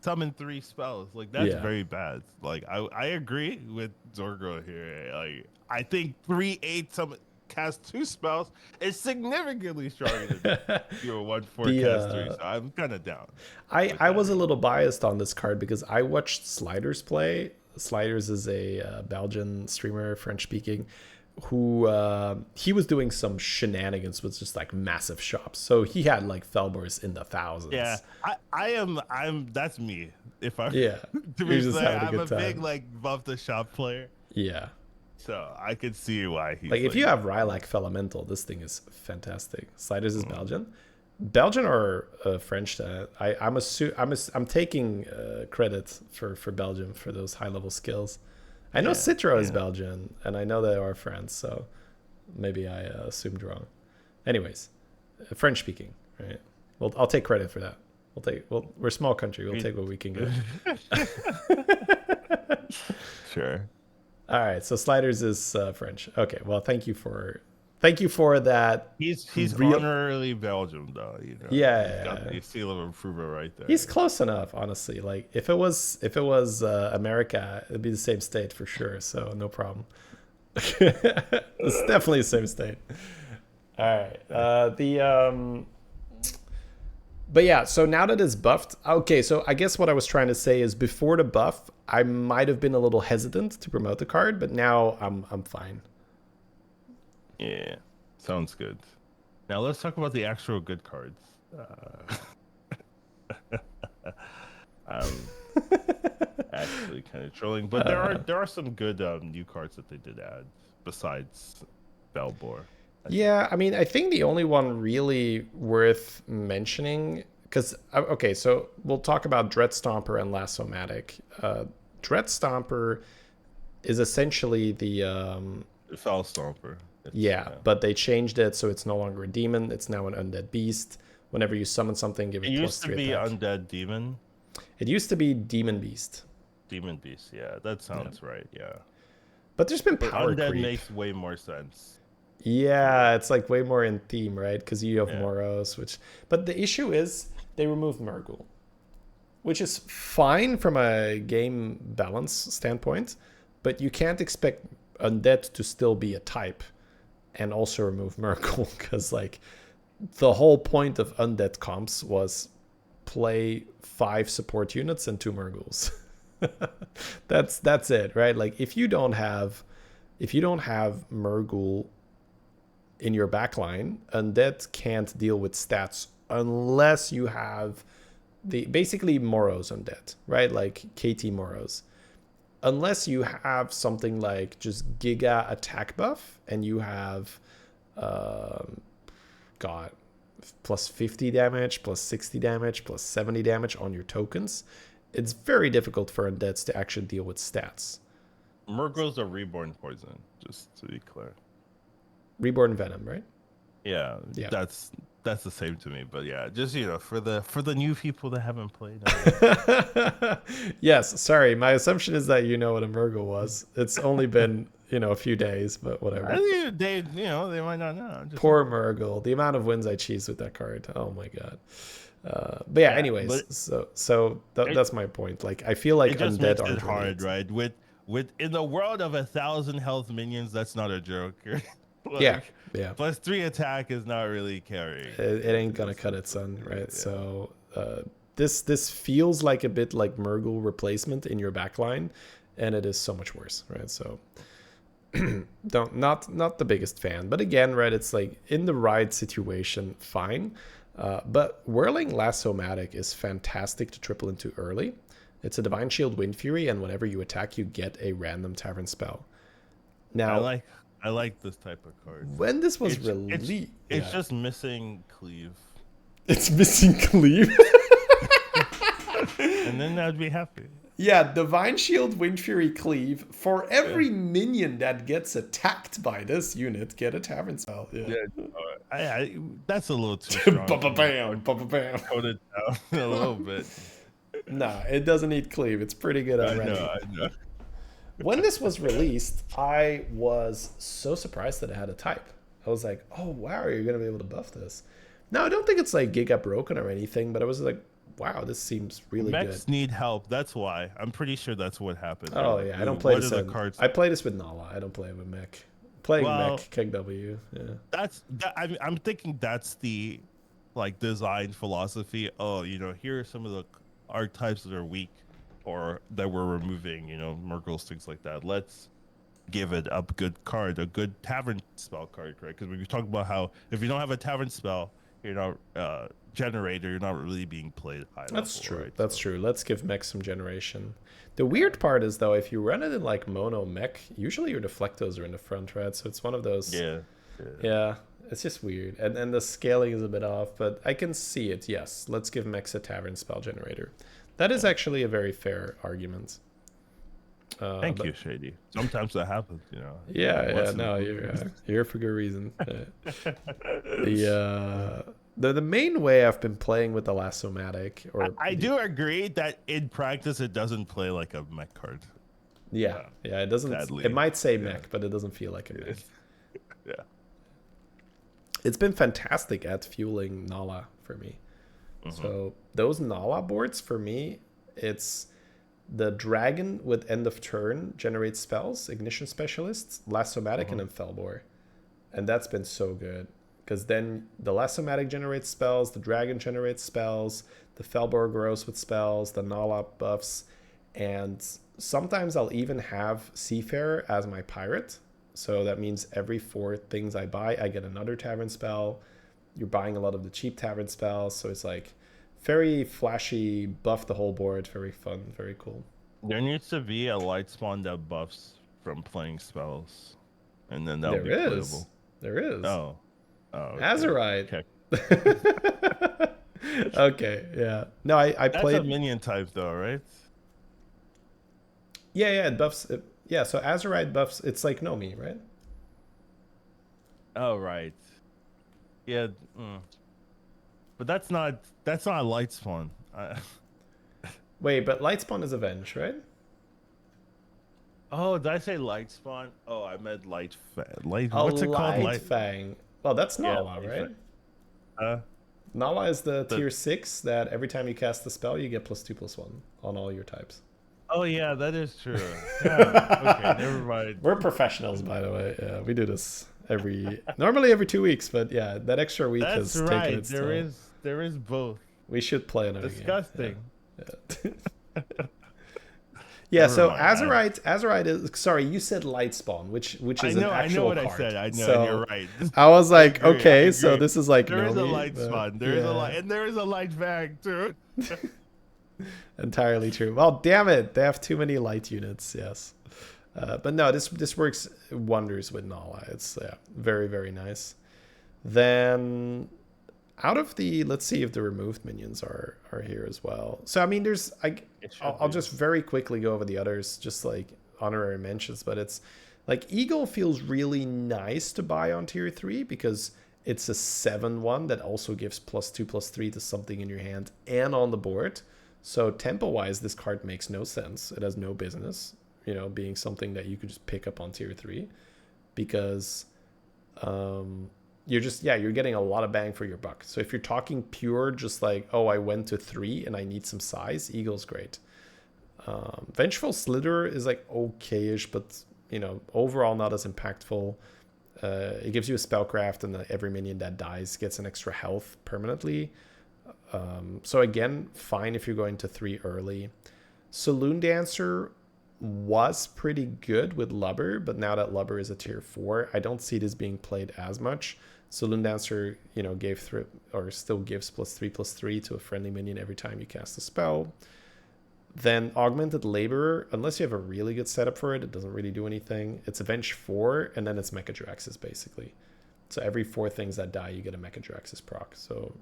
summon 3 spells. Like that's very bad. Like I agree with Zorgo here. Like I think 3/8 summon cast 2 spells is significantly stronger than your 1/4 cast 3. So I'm kind of down. I was a little biased on this card because I watched Sliders play. Sliders is a Belgian streamer, French speaking, who he was doing some shenanigans with just like massive shops. So he had like Felbors in the thousands. Yeah, I'm that's me. If I to be fair, I'm a big like buff the shop player. Yeah. So I could see why he's like if you have Rylak Felemental, this thing is fantastic. Sliders is Belgian or French. I'm taking credit for Belgium for those high level skills. I know Citro is Belgian, and I know they are France, so maybe I assumed wrong. Anyways, French speaking, right? Well, I'll take credit for that. We're a small country. We'll take what we can get. Sure. All right, so Sliders is French. Okay, well, thank you for that. He's honorarily Belgium, though. You know. Yeah, got the seal of approval right there. He's close enough, honestly. Like if it was America, it'd be the same state for sure. So no problem. It's definitely the same state. All right. But yeah, so now that it's buffed, okay, so I guess what I was trying to say is before the buff, I might have been a little hesitant to promote the card, but now I'm fine. Yeah, sounds good. Now let's talk about the actual good cards. Actually kind of trolling, but there are some good new cards that they did add besides Felbor. Yeah, I mean, I think the only one really worth mentioning, because, okay, so we'll talk about Dread Stomper and Lassomatic. Dread Stomper is essentially the Foul Stomper. But they changed it, so it's no longer a demon. It's now an undead beast. Whenever you summon something, give it +3 attack. It used to be undead demon. It used to be demon beast. Demon beast, yeah, that sounds right, yeah. But there's been power undead creep. Makes way more sense. Yeah, it's like way more in theme, right? Because you have Moros, but the issue is they removed Murghul, which is fine from a game balance standpoint, but you can't expect undead to still be a type and also remove Murghul, because like the whole point of undead comps was play 5 support units and 2 Murghuls. that's it, right? Like if you don't have Murghul in your backline, undead can't deal with stats unless you have basically Moros undead, right? Like KT Moros. Unless you have something like just Giga attack buff and you have plus 50 damage, plus 60 damage, plus 70 damage on your tokens, it's very difficult for undeads to actually deal with stats. Murghul's a reborn poison, just to be clear. Reborn venom, right? Yeah. That's the same to me, but yeah, just for the new people that haven't played. Yes, sorry, my assumption is that you know what a Murghul was. It's only been a few days, but whatever. I think they might not know. Poor Murghul, the amount of wins I cheesed with that card. Oh my god. But yeah, anyways, so that's my point. Like I feel like it just undead makes it hard, right? With in the world of 1,000 health minions, that's not a joke. Yeah. Plus 3 attack is not really carrying. It ain't gonna cut it, son. Right. Yeah. So this feels like a bit like Murghul replacement in your backline, and it is so much worse. Right. So not the biggest fan, but again, right, it's like in the right situation, fine. But Whirling Lassomatic is fantastic to triple into early. It's a Divine Shield Wind Fury, and whenever you attack, you get a random Tavern spell. Now, I like this type of card. When this was released, it's just missing Cleave. It's missing Cleave. And then I'd be happy. Yeah, Divine Shield, Wind Fury, Cleave. For every minion that gets attacked by this unit, get a Tavern spell. Yeah. That's a little too strong. Bam. Hold it down a little bit. Nah, it doesn't need Cleave. It's pretty good on I know. When this was released, I was so surprised that it had a type. I was like, oh wow, you're gonna be able to buff this. No, I don't think it's like giga broken or anything, but I was like, wow, this seems really Mechs good. need help. That's why. I'm pretty sure that's what happened. They're Oh like, yeah, I "Ooh, don't play what this. are the cards?" I play this with Nala. I don't play with Mech. Playing Well, Mech KW. Yeah. I'm thinking that's the like design philosophy. Oh, here are some of the archetypes that are weak or that we're removing. Merkles, things like that. Let's give it a good card, a good tavern spell card, right? Because we talk about how if you don't have a tavern spell, you're not generator, you're not really being played high That's level, true. right? That's So true. Let's give mech some generation. The weird part is though, if you run it in like mono mech, usually your deflectos are in the front, right? So it's one of those. yeah, Yeah, it's just weird, and the scaling is a bit off, but I can see it. Yes, let's give mechs a tavern spell generator. That is actually a very fair argument. Thank you, Shady. Sometimes that happens. Yeah, yeah. Once in a No, blue you're moon. here for good reason. The main way I've been playing with the Lassomatic, or I do agree that in practice it doesn't play like a mech card. yeah, yeah, it doesn't. It Sadly, might say yeah. mech, but it doesn't feel like a mech. Yeah. It's been fantastic at fueling Nala for me. So those Nala boards for me, it's the dragon with end of turn generates spells, ignition specialists, Lassomatic, and then Felbor. And that's been so good. Because then the Lassomatic generates spells, the dragon generates spells, the Felbor grows with spells, the Nala buffs, and sometimes I'll even have Seafarer as my pirate. So that means every 4 things I buy, I get another tavern spell. You're buying a lot of the cheap tavern spells, so it's like very flashy, buff the whole board, very fun, very cool. There needs to be a light spawn that buffs from playing spells, and then that'll There be is. playable. There is. Oh, okay. Azurite. Okay. Okay, yeah. No, I That's played. a minion type, though, right? Yeah, it buffs. Yeah, so Azurite buffs. It's like Nomi, right? Oh, right. Yeah, but that's not a light spawn. Wait, but Lightspawn is Avenge, right? Oh, did I say light spawn? Oh, I meant light. A What's it called? Light Fang. Well, that's Yeah, Nala, light right? fang. Nala is the The tier 6 that every time you cast the spell, you get +2/+1 on all your types. Oh yeah, that is true. Yeah. Okay, never mind. We're professionals, by the way. Yeah, we do this normally every 2 weeks, but yeah, that extra week That's has taken right. its toll. There is both. We should play another Disgusting. game. Yeah. Yeah, Never so mind. Azurite is sorry, you said Lightspawn, which is an actual I know what card. I said. I know, So and you're right. I was like, agree, I okay, so agree. this is like There is a Nomi, light but spawn. There is a yeah, light, and there is a light bag too. entirely true. Well, damn it, they have too many light units. Yes, but no, this works wonders with Nala. It's very very nice. Then out of the, let's see if the removed minions are here as well. So I mean, I'll just very quickly go over the others, just like honorary mentions. But it's like Eagle feels really nice to buy on tier 3 because it's a 7/1 that also gives +2/+3 to something in your hand and on the board. So tempo wise, this card makes no sense. It has no business, being something that you could just pick up on tier 3 because you're getting a lot of bang for your buck. So if you're talking pure, just like, oh, I went to 3 and I need some size, Eagle's great. Vengeful Slither is like okay-ish, but overall not as impactful. It gives you a spellcraft, and every minion that dies gets an extra health permanently. So again, fine if you're going to 3 early. Saloon Dancer was pretty good with Lubber, but now that Lubber is a tier 4, I don't see this being played as much. Saloon Dancer, still gives +3/+3 to a friendly minion every time you cast a spell. Then Augmented Laborer, unless you have a really good setup for it, it doesn't really do anything. It's Avenge 4, and then it's Mechadraxis, basically. So every 4 things that die, you get a Mechadraxis proc. So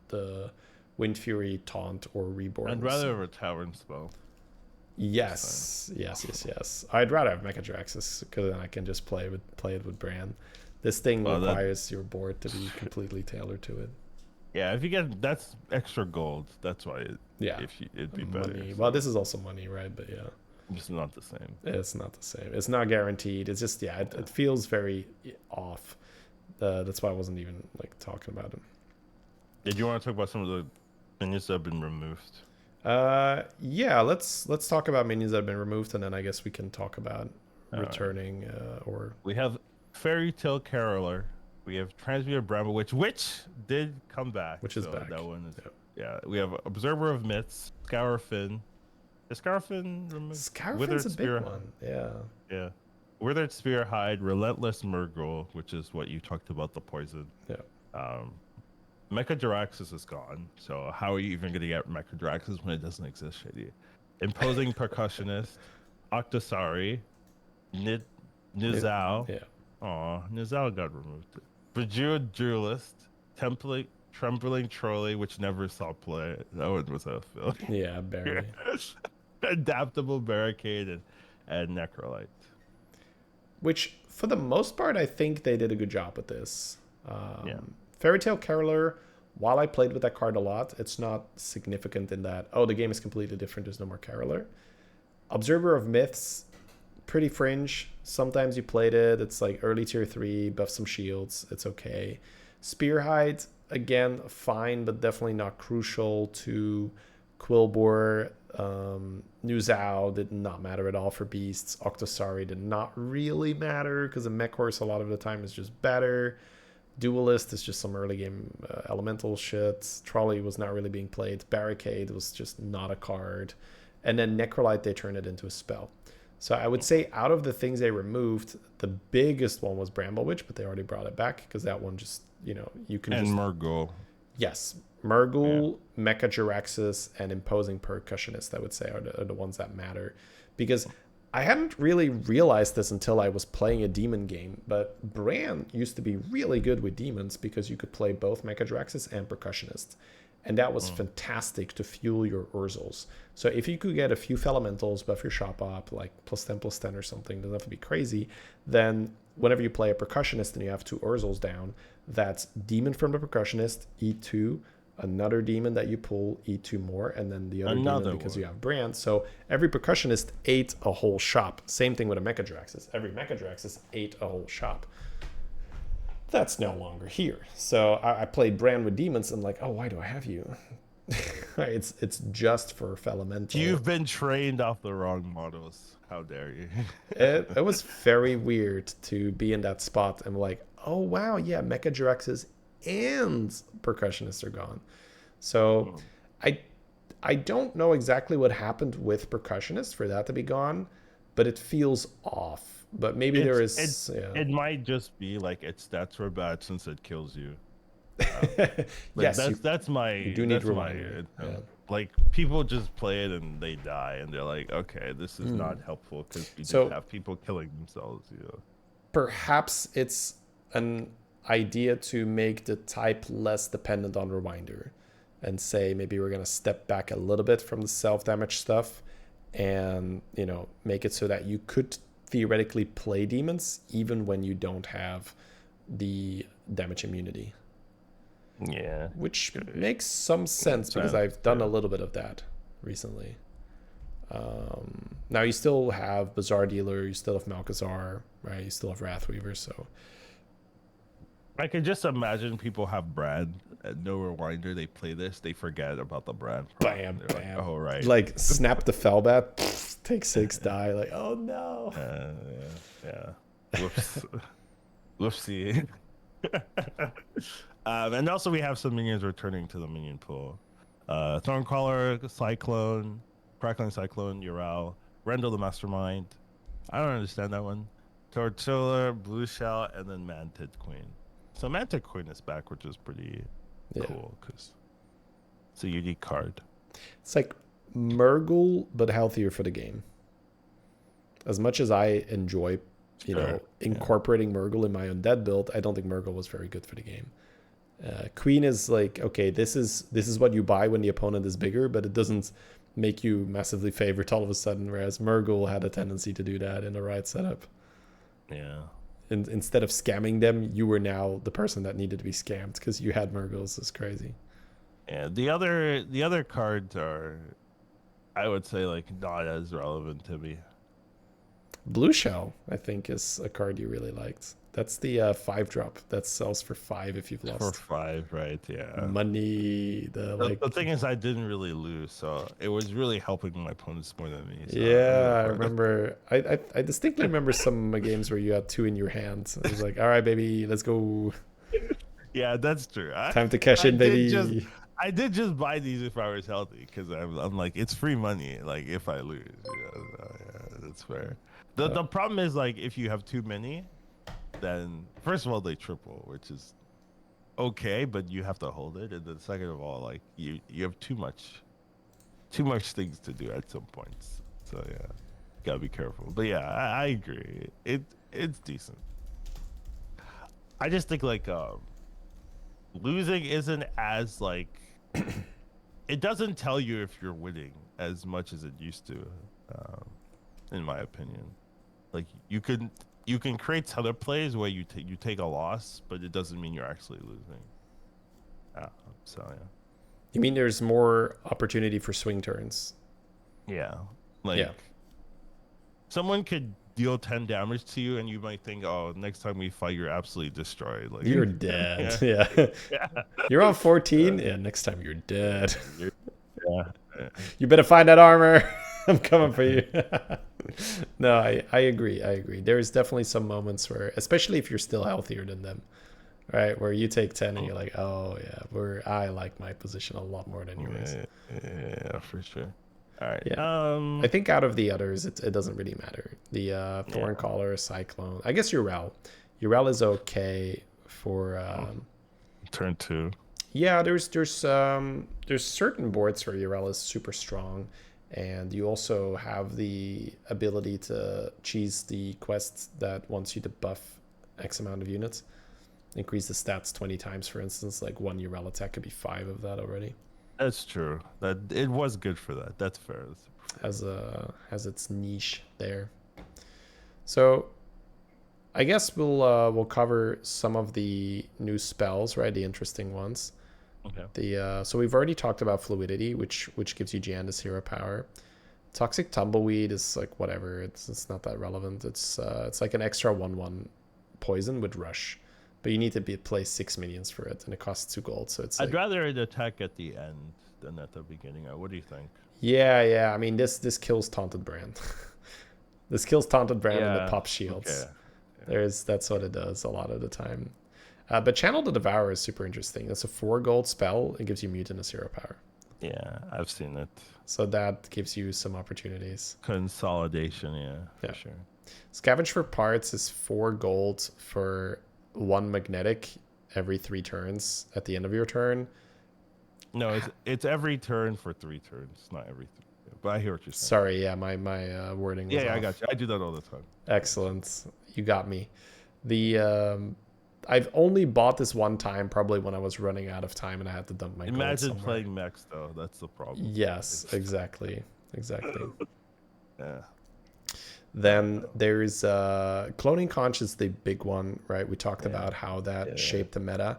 the Wind Fury, Taunt, or Reborn. I'd rather have a tavern spell. Yes. I'd rather have Mechadraxis because then I can just play it with Bran. This thing requires your board to be completely tailored to it. Yeah, if you get that's extra gold. That's why it'd be better. Money. Well, this is also money, right? But yeah. Just not the same. It's not the same. It's not guaranteed. It's just it feels very off. That's why I wasn't even like talking about it. Did you want to talk about some of the minions that have been removed? Yeah, let's talk about minions that have been removed, and then I guess we can talk about returning or we have Fairy Tale Caroler. We have Transmuter Bramblewitch, which did come back. Which is back. That one is yeah. We have Observer of Myths, Scourfin. Is Scourfin removed? Scourfin's a big one. Yeah. Yeah. Withered Spearhide, Relentless Murgle, which is what you talked about, the poison. Yeah. Mechadiraxis is gone. So how are you even going to get Mechadiraxis when it doesn't exist, Shady? Imposing Percussionist, Octosari, Nizao. Yeah. Aw, Nizao got removed. Bejeweled Duelist, Trembling Trolley, which never saw play. That one was a failure. Yeah, barely. Adaptable Barricade and Necrolite. Which, for the most part, I think they did a good job with this. Fairy Tale Caroler, while I played with that card a lot, it's not significant in that, the game is completely different, there's no more Caroler. Observer of Myths, pretty fringe. Sometimes you played it, it's like early tier 3, buff some shields, it's okay. Spearhide, again, fine, but definitely not crucial to Quillbore. Nuzao did not matter at all for beasts. Octosari did not really matter because the mech horse a lot of the time is just better. Duelist is just some early game elemental shit. Trolley was not really being played. Barricade was just not a card. And then Necrolite, they turned it into a spell. So I would say out of the things they removed, the biggest one was Bramblewitch, but they already brought it back because that one just, you can and Murgle. Yes. Murgle, Mechadiraxis, and Imposing Percussionist, I would say, are the ones that matter. Because I hadn't really realized this until I was playing a demon game, but Bran used to be really good with demons because you could play both Mechadiraxis and Percussionist. And that was fantastic to fuel your Urzels. So if you could get a few Felementals, buff your shop up, like +10/+10 or something, doesn't have to be crazy, then whenever you play a Percussionist and you have 2 Urzels down, that's Demon from the Percussionist, E2, another demon that you pull, E2 more, and then the other demon because you have Bran. So every Percussionist ate a whole shop. Same thing with a Mechadiraxis. Every Mechadiraxis ate a whole shop. That's no longer here. So I played Bran with demons. And I'm like, why do I have you? It's just for Felemental. You've been trained off the wrong models. How dare you? It was very weird to be in that spot and like, oh wow, yeah, Mechadiraxis and Percussionists are gone. So I don't know exactly what happened with Percussionists for that to be gone, but it feels off. But maybe it might just be like its stats were bad since it kills you. Yes, that's my. You do need reminder. Like people just play it and they die, and they're like, okay, this is not helpful because you just have people killing themselves. Perhaps it's an idea to make the type less dependent on reminder, and say maybe we're gonna step back a little bit from the self-damage stuff, and make it so that you could theoretically play demons even when you don't have the damage immunity. Yeah, which makes some sense because I've done a little bit of that recently. Now you still have Bazaar Dealer, you still have Malkazar, right? You still have Wrathweaver, so I can just imagine people have Brad at no reminder. They play this, they forget about the Brad. Bam, bam. Like, oh right. Like snap the Felbat, take 6, die. Like, oh no. Yeah. Whoops. Whoopsie. And also we have some minions returning to the minion pool. Thorncaller, Cyclone, Crackling Cyclone, Ural, Rendell the Mastermind. I don't understand that one. Tortilla, Blue Shell, and then Mantid Queen. So Mantid Queen is back, which is pretty cool because it's a unique card. It's like Murgle, but healthier for the game. As much as I enjoy, incorporating Murgle in my undead build, I don't think Murgle was very good for the game. Queen is like, okay, this is what you buy when the opponent is bigger, but it doesn't make you massively favorite all of a sudden, whereas Murgle had a tendency to do that in the right setup. Yeah. Instead of scamming them, you were now the person that needed to be scammed because you had Murgles. It's crazy. Yeah, the other cards are, I would say like not as relevant to me. Blue Shell, I think, is a card you really liked. That's the 5-drop that sells for 5 if you've lost. For 5, right? Yeah. Money. The thing is, I didn't really lose, so it was really helping my opponents more than me. So yeah, I remember. I distinctly remember some games where you had 2 in your hand. I was like, all right, baby, let's go. Yeah, that's true. Time to cash in, baby. I did just buy these if I was healthy because I'm like, it's free money. Like if I lose, so, yeah, that's fair. The problem is like if you have too many, then first of all they triple, which is okay, but you have to hold it, and then second of all, like you have too much things to do at some points. So yeah, gotta be careful. But yeah, I agree. It's decent. I just think like losing isn't as like it doesn't tell you if you're winning as much as it used to, in my opinion. Like you can create other plays where you take a loss, but it doesn't mean you're actually losing. So yeah. You mean there's more opportunity for swing turns? Yeah, like someone could deal 10 damage to you, and you might think, "Oh, next time we fight, you're absolutely destroyed. Like you're dead." Yeah. You're on 14. Yeah, next time you're dead. Yeah. You better find that armor. I'm coming for you. No, I agree. There's definitely some moments where, especially if you're still healthier than them, right? Where you take 10 and you're like, oh yeah, I like my position a lot more than yours. Yeah, for sure. All right. Yeah. I think out of the others, it doesn't really matter. The Thorn Collar, Cyclone. I guess Urel is okay for turn 2. Yeah, there's certain boards where Urel is super strong, and you also have the ability to cheese the quest that wants you to buff X amount of units, increase the stats 20 times, for instance. Like 1 Urel attack could be 5 of that already. That's true. That it was good for that. That's fair. Has its niche there. So I guess we'll cover some of the new spells, right? The interesting ones. Okay. So we've already talked about Fluidity, which gives you Gianda's hero power. Toxic Tumbleweed is like whatever. It's not that relevant. It's like an extra 1/1 poison with rush, but you need to play 6 minions for it, and it costs 2 gold. So it's. I'd rather it attack at the end than at the beginning. What do you think? Yeah. I mean, this kills Taunted Brand. This kills Taunted Brand and the pop shields. Okay. Yeah. That's what it does a lot of the time. But Channel the Devourer is super interesting. That's a 4 gold spell. It gives you Mutinous hero power. Yeah, I've seen it. So that gives you some opportunities. Consolidation, yeah, for sure. Scavenge for Parts is 4 gold for 1 magnetic every 3 turns at the end of your turn. No, it's every turn for 3 turns, not every 3. But I hear what you're saying. Sorry, yeah, my wording was off. I got you. I do that all the time. Excellent. You got me. I've only bought this one time, probably when I was running out of time and I had to dump my gold somewhere. Imagine playing mechs, though. That's the problem. Yes, exactly. Yeah. Then there's Cloning Conch is the big one, right? We talked about how that shaped the meta.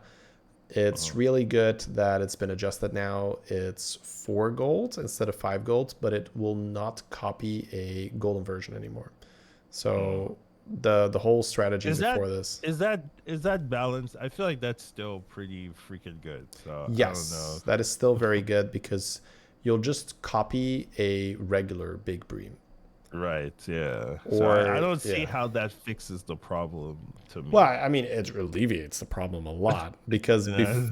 It's really good that it's been adjusted now. It's 4 gold instead of 5 gold, but it will not copy a golden version anymore. So the whole strategy before this is that balanced. I feel like that's still pretty freaking good. So yes, I don't know. That is still very good because you'll just copy a regular big bream. Right, yeah. So I don't see how that fixes the problem to me. Well, I mean, it alleviates the problem a lot because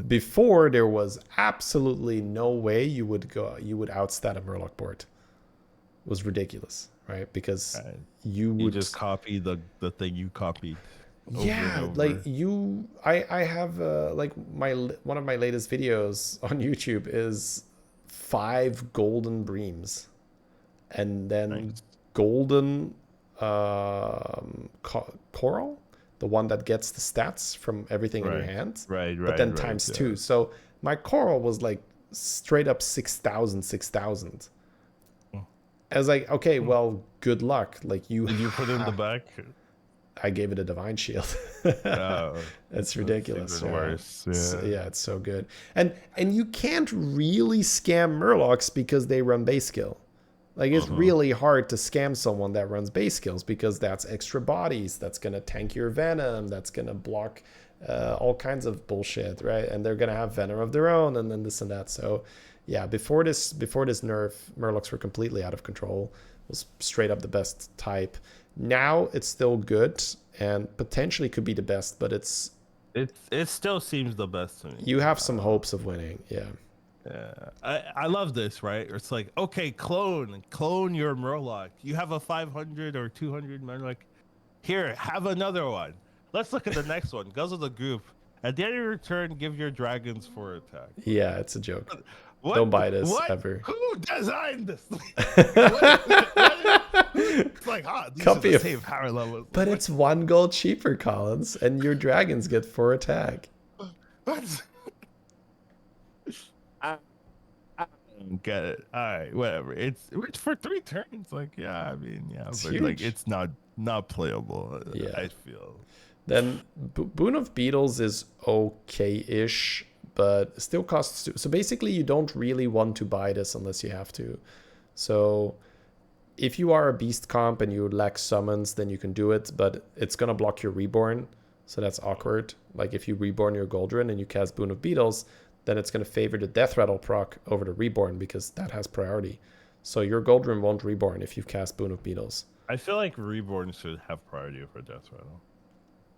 before there was absolutely no way you would outstat a Murloc board. It was ridiculous, right? Because you would just copy the thing you copied. Yeah, like I have like one of my latest videos on YouTube is 5 golden breams, and then golden coral, the one that gets the stats from everything in your hand, right, but then times 2. So my coral was like straight up 6,000. I was like, okay, well, good luck. Like did you put it in the back? I gave it a divine shield. It's ridiculous. Worse. It's so good. And you can't really scam Murlocs because they run base skill. Like, it's really hard to scam someone that runs base skills, because that's extra bodies, that's gonna tank your venom, that's gonna block all kinds of bullshit, right? And they're gonna have venom of their own, and then this and that. So yeah, before this nerf, Murlocs were completely out of control. It was straight up the best type. Now it's still good and potentially could be the best, but it still seems the best to me. You have some hopes of winning. Yeah. I love this, right? It's like, okay, clone your Murloc. You have a 500 or 200 Murloc. Here, have another one. Let's look at the next one. Guzzle the Goop. At the end of your turn, give your dragons 4 attack. Yeah, it's a joke. What? Don't buy this ever. Who designed this? It's like, these Copy are the same power levels. But it's 1 gold cheaper, Collins, and your dragons get 4 attack. What? I don't get it. All right, whatever. It's for 3 turns. Like, yeah, I mean, yeah, but huge. Like, it's not playable. Yeah, I feel. Then Boon of Beetles is okay-ish, but still costs 2. So basically, you don't really want to buy this unless you have to. So if you are a beast comp and you lack summons, then you can do it, but it's gonna block your reborn, so that's awkward. Like, if you reborn your Goldrun and you cast Boon of Beetles, then it's gonna favor the Death Rattle proc over the reborn, because that has priority. So your Goldrun won't reborn if you cast Boon of Beetles. I feel like reborn should have priority over Death Rattle.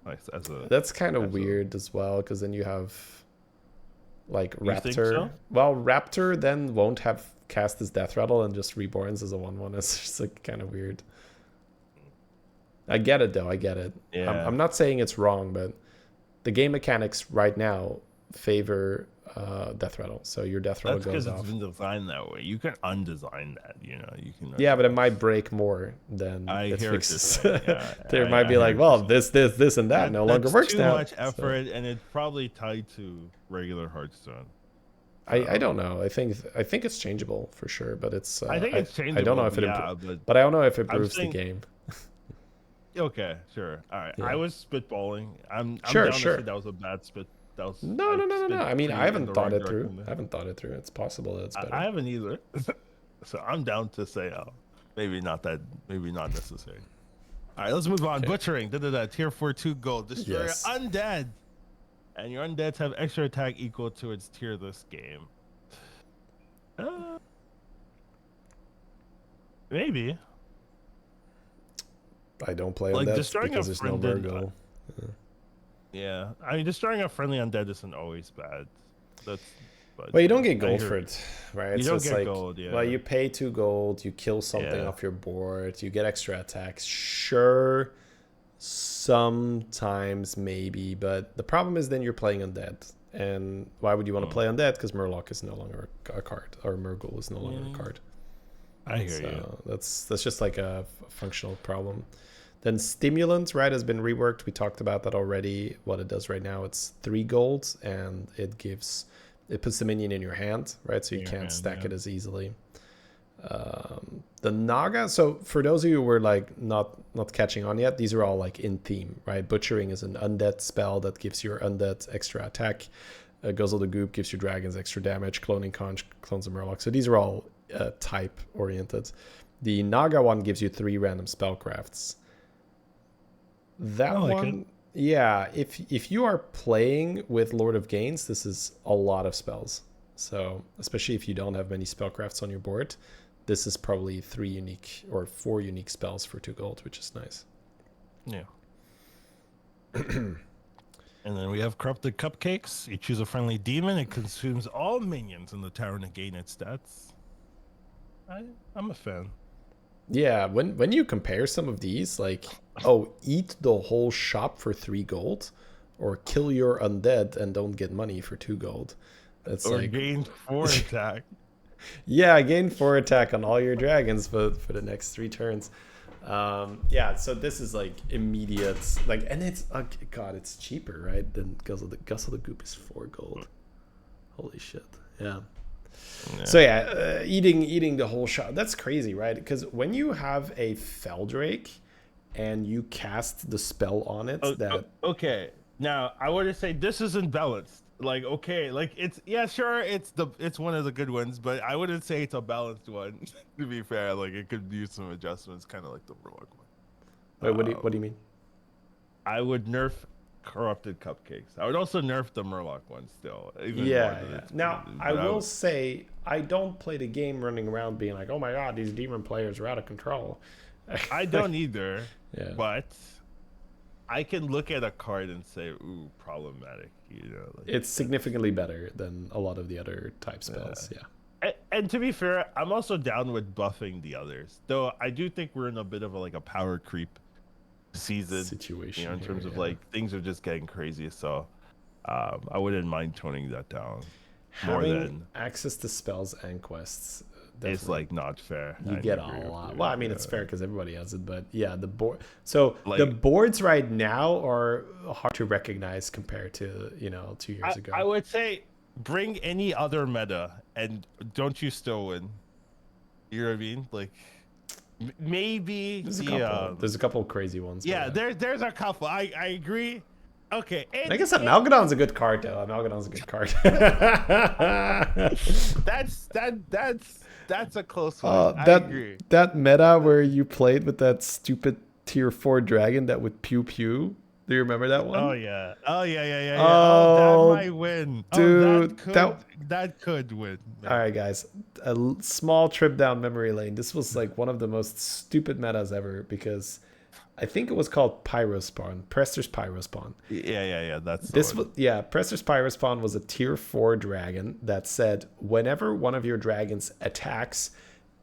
Like, that's kind of weird as well, because then you have like Raptor. So? Well, Raptor then won't have cast his Death Rattle and just reborns as a 1/1. It's just like kind of weird. I get it though. I get it. Yeah. I'm not saying it's wrong, but the game mechanics right now favor Death Rattle. So your Death Rattle goes off. That's because it's been designed that way. You can undesign that, you know. You can. Yeah, but it might break more than it fixes. Yeah, there might be like, well, this, and that no longer works now. Too much effort, and it's probably tied to regular Hearthstone. I don't know. I think it's changeable for sure, but it's. I think it's changeable. I don't know if it but I don't know if it improves the game. Okay, sure. All right. Yeah. I was spitballing. I'm sure. down to say that was a bad spit. No. I mean, I haven't thought it through. It's possible that it's better. I haven't either. So I'm down to say, maybe not necessary. All right, let's move on. Okay. Butchering. Tier 4 2 gold. Destroy undead. And your undeads have extra attack equal to its tier this game. Maybe. I don't play undead because there's no Virgo. Yeah, I mean, destroying a friendly undead isn't always bad. Well, you don't get gold for it, right? You don't get gold, yeah. Well, you pay 2 gold, you kill something off your board, you get extra attacks. Sure, sometimes maybe, but the problem is then you're playing undead. And why would you want to play undead? Because Murloc is no longer a card, or Murgle is no longer a card. I hear you. That's just like a functional problem. Then Stimulant, right, has been reworked. We talked about that already. What it does right now, it's 3 gold, and it puts the minion in your hand, right? So you can't stack it as easily. The Naga, so for those of you who were like not catching on yet, these are all like in theme, right? Butchering is an undead spell that gives your undead extra attack. Guzzle the Goop gives your dragons extra damage. Cloning Conch clones a Murloc. So these are all type oriented. The Naga one gives you 3 random spellcrafts. That one, yeah, if you are playing with Lord of Gains, this is a lot of spells. So especially if you don't have many spellcrafts on your board, this is probably 3 unique or 4 unique spells for 2 gold, which is nice. Yeah. And then we have Corrupted Cupcakes. You choose a friendly demon. It consumes all minions in the tower to gain its stats. I'm a fan. Yeah, when you compare some of these, like, eat the whole shop for 3 gold, or kill your undead and don't get money for 2 gold. That's or like gain 4 attack. Yeah, gain 4 attack on all your dragons for the next 3 turns. Yeah, so this is like immediate, like, and it's God, it's cheaper, right? Than Guzzle the Goop is 4 gold. Holy shit! Yeah. So yeah, eating the whole shot. That's crazy, right? Because when you have a Feldrake and you cast the spell on it, okay. Now I want to say this isn't balanced. like okay, like it's sure it's one of the good ones, but I wouldn't say it's a balanced one. To be fair, like it could use some adjustments, kind of like the Murloc Wait, one. what do you mean? I would nerf corrupted cupcakes. I would also nerf the Murloc one still, even more Yeah, than yeah. it's. Now, I But I will would, say, I don't play the game running around being like, oh my god, these demon players are out of control. I don't either, Yeah. but I can look at a card and say, ooh, problematic. You know, like, It's significantly better than a lot of the other type spells. Yeah. and to be fair, I'm also down with buffing the others. Though I do think we're in a bit of a power creep season, Situation in here, terms of yeah. like things are just getting crazy. So I wouldn't mind toning that down more Having than access to spells and quests, it's definitely. like not fair. You I get agree a with lot. you. Well, I mean, it's fair because everybody has it, but yeah, the board. So the Like boards right now are hard to recognize compared to 2 years ago. I would say bring any other meta and don't you still win. You know what I mean? Like maybe There's a the couple. There's a couple of crazy ones. yeah, but there's a couple. I agree. Okay, I guess Amalgadon's a good card though. Amalgadon's a good card. that's a close one. I agree. That meta where you played with that stupid tier 4 dragon that would pew pew. Do you remember that one? Oh yeah. Oh yeah. Oh, that might win. dude, That could win. All right, guys. Small trip down memory lane. This was like one of the most stupid metas ever because I think it was called Pyrospawn, Prester's Pyrospawn. Yeah. That's Prester's Pyrospawn was a tier 4 dragon that said whenever one of your dragons attacks,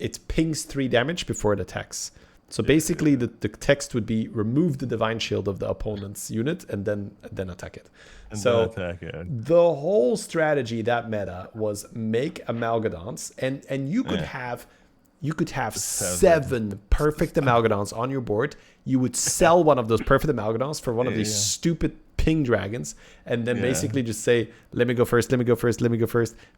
it pings 3 damage before it attacks. So basically, the text would be remove the divine shield of the opponent's unit and then attack it. The whole strategy, that meta, was make Amalgadons, and you could have 7 perfect Amalgadons on your board. You would sell one of those perfect Amalgadons for one of these stupid ping dragons, and then basically just say, let me go first,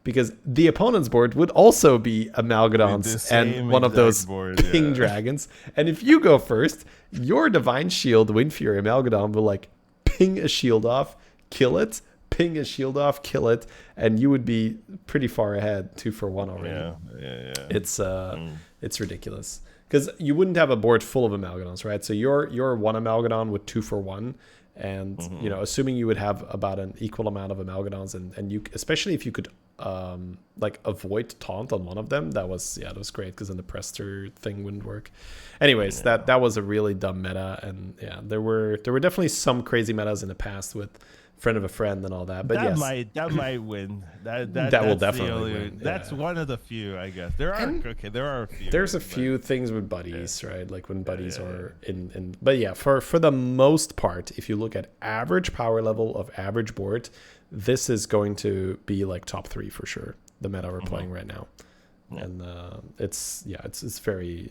because the opponent's board would also be Amalgadons and one of those ping dragons. And if you go first, your Divine Shield Wind Fury Amalgadon will like ping a shield off, kill it, ping a shield off, kill it, and you would be pretty far ahead 2 for 1 already. It's ridiculous because you wouldn't have a board full of Amalgadons, right? So your one Amalgadon with 2 for 1, and assuming you would have about an equal amount of Amalgadons, and you, especially if you could avoid taunt on one of them, that was great because then the Prester thing wouldn't work. Anyways, that was a really dumb meta, and there were definitely some crazy metas in the past with friend of a friend and all that, but that yes, might win. That will definitely win. That's one of the few, I guess. There are a few. There's a few things with buddies, right? Like when buddies are in. But yeah, for the most part, if you look at average power level of average board, this is going to be like top 3 for sure. The meta we're playing right now, and it's very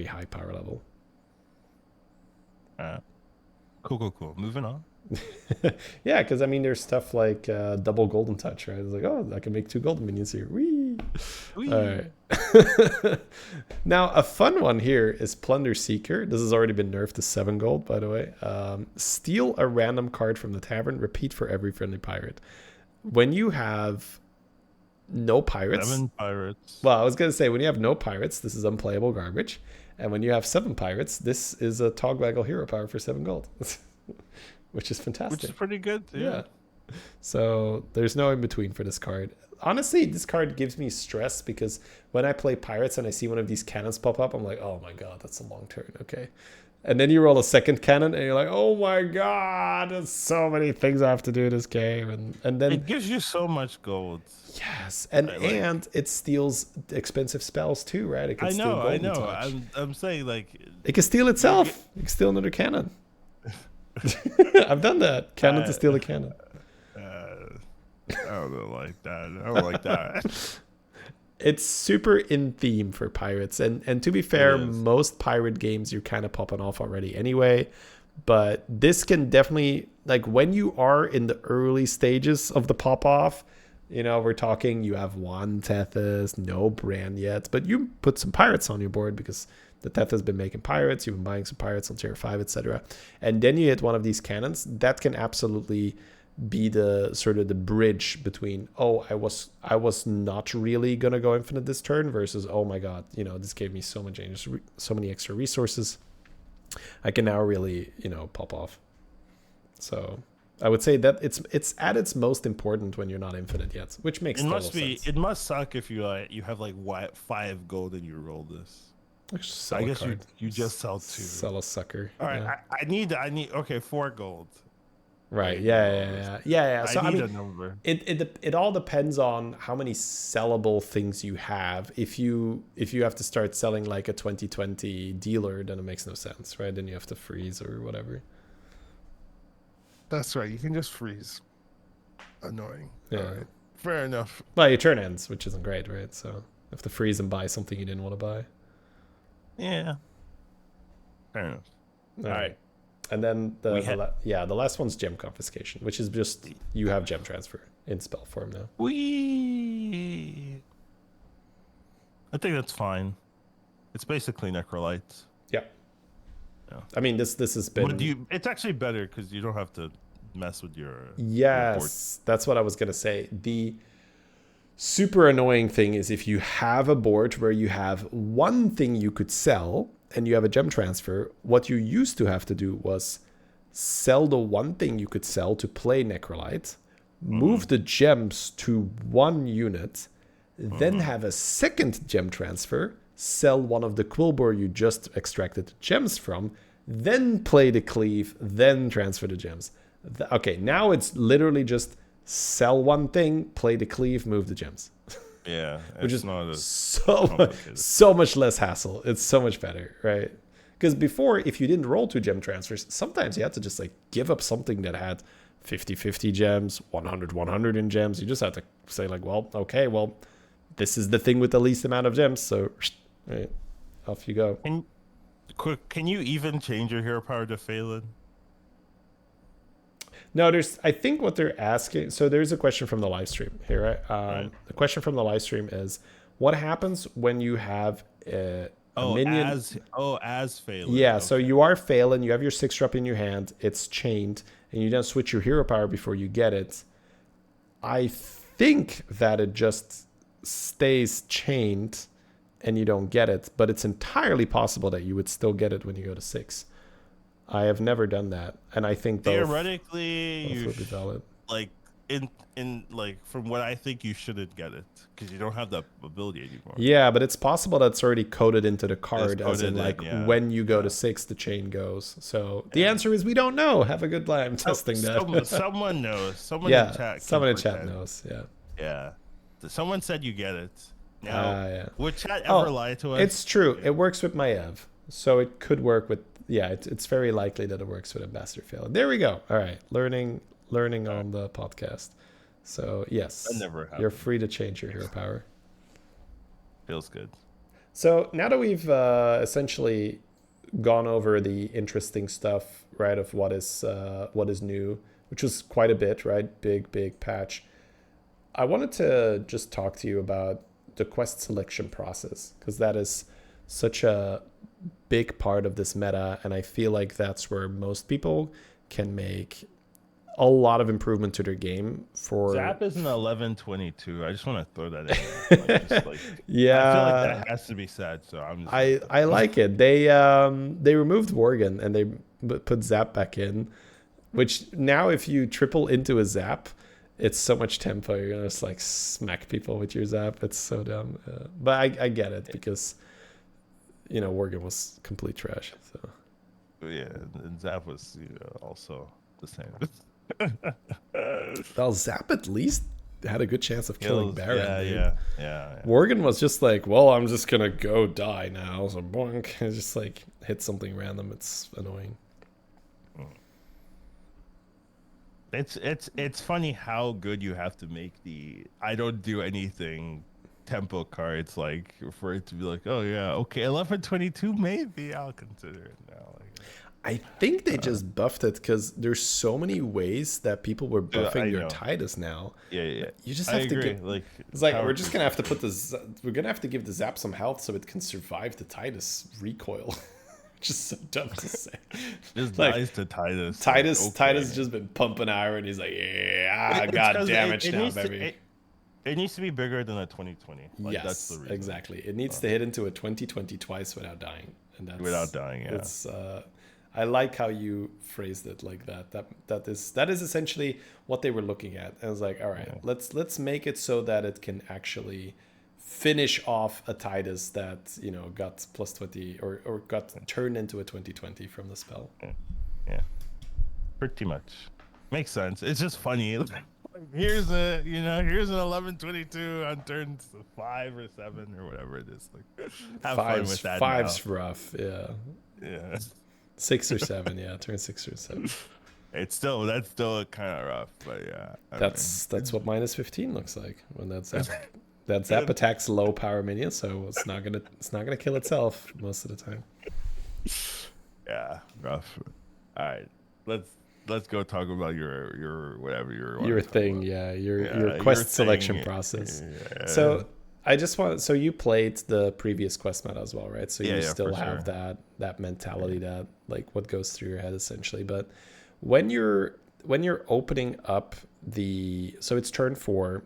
high power level. Cool. Moving on. Yeah, because I mean, there's stuff like double golden touch, right? It's like, oh, I can make 2 golden minions here. Whee! All right. Now, a fun one here is Plunder Seeker. This has already been nerfed to 7 gold, by the way. Steal a random card from the tavern. Repeat for every friendly pirate. When you have no pirates. 7 pirates. Well, I was going to say, when you have no pirates, this is unplayable garbage. And when you have 7 pirates, this is a Togwaggle hero power for 7 gold. Which is fantastic. Which is pretty good too. Yeah. So there's no in between for this card. Honestly, this card gives me stress because when I play pirates and I see one of these cannons pop up, I'm like, oh my god, that's a long turn. Okay. And then you roll a second cannon and you're like, oh my god, there's so many things I have to do in this game. And then it gives you so much gold. Yes. And it steals expensive spells too, right? It can steal Golden Touch. I'm saying like it can steal itself. It can steal another cannon. I've done that. Cannon to steal a cannon. I don't like that. It's super in theme for pirates, and to be fair, most pirate games you're kind of popping off already anyway. But this can definitely, like, when you are in the early stages of the pop off, we're talking you have 1 Tethys, no brand yet, but you put some pirates on your board because the Teth has been making pirates, you've been buying some pirates on tier 5, etc. And then you hit one of these cannons, that can absolutely be the sort of the bridge between, oh, I was not really gonna go infinite this turn versus, oh my god, this gave me so many extra resources. I can now really pop off. So I would say that it's at its most important when you're not infinite yet, which makes total sense. It must suck if you have like 5 gold and you roll this. I guess you just sell 2. Sell a sucker. All right, yeah. I need 4 gold. Right. Yeah. So I need a number. It all depends on how many sellable things you have. If you have to start selling like a 2020 dealer, then it makes no sense, right? Then you have to freeze or whatever. That's right. You can just freeze. Annoying. Yeah. All right. Fair enough. Well, your turn ends, which isn't great, right? So you have to freeze and buy something you didn't want to buy. Yeah. Fair enough. All right. And then the last one's gem confiscation, which is just you have gem transfer in spell form now. I think that's fine. It's basically necrolytes. Yeah. I mean, this has been. It's actually better because you don't have to mess with your. Yes, that's what I was gonna say. The super annoying thing is if you have a board where you have one thing you could sell and you have a gem transfer, what you used to have to do was sell the one thing you could sell to play necrolyte, move the gems to 1 unit, then have a second gem transfer, sell one of the quillbore you just extracted the gems from, then play the cleave, then transfer the gems. Okay, now it's literally just sell one thing, play the cleave, move the gems. Yeah, which is not so much less hassle. It's so much better, right? Because before, if you didn't roll 2 gem transfers, sometimes you had to just like give up something that had 50-50 gems, 100-100 in gems. You just had to say like, well, okay, well, this is the thing with the least amount of gems, so right, off you go. Can you even change your hero power to Phelan? No, I think what they're asking, so there's a question from the live stream here, right? Right. The question from the live stream is, what happens when you have a minion? As Phelan. Yeah, okay. So you are Phelan, you have your 6-drop in your hand, it's chained, and you don't switch your hero power before you get it. I think that it just stays chained and you don't get it, but it's entirely possible that you would still get it when you go to 6. I have never done that, and I think theoretically both would be valid. Like in like from what I think, you shouldn't get it because you don't have that ability anymore. Yeah, but it's possible that's already coded into the card, as in like when you go to 6, the chain goes. So the answer is we don't know. Have a good time testing that. Someone knows. Someone in chat. Someone in chat knows. Yeah. Yeah. Someone said you get it. Now, would chat ever lie to us? It's true. It works with Maiev, so it could work with. Yeah, it's very likely that it works with Ambassador Phelan. There we go. All right, learning on the podcast. So yes, that never happened. You're free to change your hero power. Feels good. So now that we've essentially gone over the interesting stuff, right, of what is new, which was quite a bit, right? Big patch. I wanted to just talk to you about the quest selection process, because that is such a big part of this meta, and I feel like that's where most people can make a lot of improvement to their game. For Zap is an 11/22. I just want to throw that in. Yeah, I feel like that has to be said. So I like it. They removed Worgen and they put Zap back in, which now if you triple into a Zap, it's so much tempo. You're gonna just like smack people with your Zap. It's so dumb. But I get it, because Worgen was complete trash. So yeah, and Zap was also the same. Well, Zap at least had a good chance of killing Baron. Yeah. Worgen was just like, well, I'm just gonna go die now. So boink, and just like hit something random. It's annoying. It's funny how good you have to make the I don't do anything tempo cards, like for it to be like, oh yeah, okay, 11/22, maybe I'll consider it now. I think they just buffed it because there's so many ways that people were buffing your Titus now. Yeah. You just have to get. It's like we're just gonna have to give the Zap some health so it can survive the Titus recoil. which is so dumb to say. Just Like dies to Titus. Titus, Like, okay. Titus just been pumping iron. He's like, yeah, It's god 'cause damn it, now, baby. It needs to be bigger than a 2020. Like, Yes, that's the reason. exactly. It needs to hit into a 2020 twice without dying, and that's Without dying. Yeah. It's. I like how you phrased it like that. That is essentially what they were looking at. I was like, all right, let's make it so that it can actually finish off a Titus that got plus 20 or got turned into a 2020 from the spell. Yeah. Pretty much makes sense. It's just funny. Here's an 1122 on turn 5 or 7 or whatever it is. Like, have fun with that. Five's rough. Yeah. Yeah. 6 or 7. Yeah, turn 6 or 7. That's still kind of rough, but yeah. That's what minus 15 looks like when that Zap attacks low power minions, so it's not gonna kill itself most of the time. Yeah, rough. All right, let's go talk about your whatever your thing, your quest selection process. Yeah. So I just want so you played the previous quest meta as well, right? So you still have that mentality that like what goes through your head essentially. But when you're opening up so it's turn 4.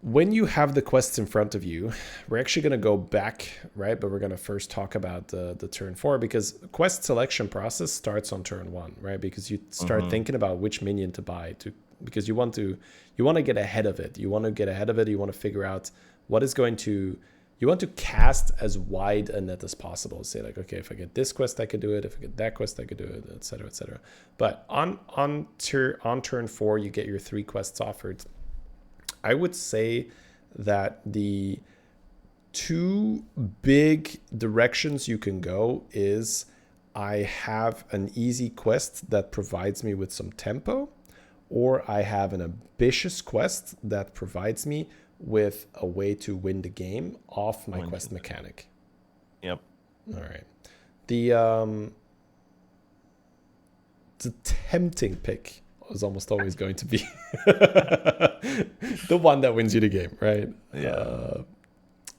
When you have the quests in front of you, we're actually going to go back, right? But we're going to first talk about the turn 4 because quest selection process starts on turn 1, right? Because you start thinking about which minion to buy because you want to get ahead of it. You want to figure out what is going to, you want to cast as wide a net as possible. Say like, okay, if I get this quest, I could do it. If I get that quest, I could do it, et cetera, et cetera. But on turn 4, you get your 3 quests offered. I would say that the 2 big directions you can go is I have an easy quest that provides me with some tempo, or I have an ambitious quest that provides me with a way to win the game off my quest mechanic. Yep. All right. The tempting pick is almost always going to be the one that wins you the game, right? Yeah.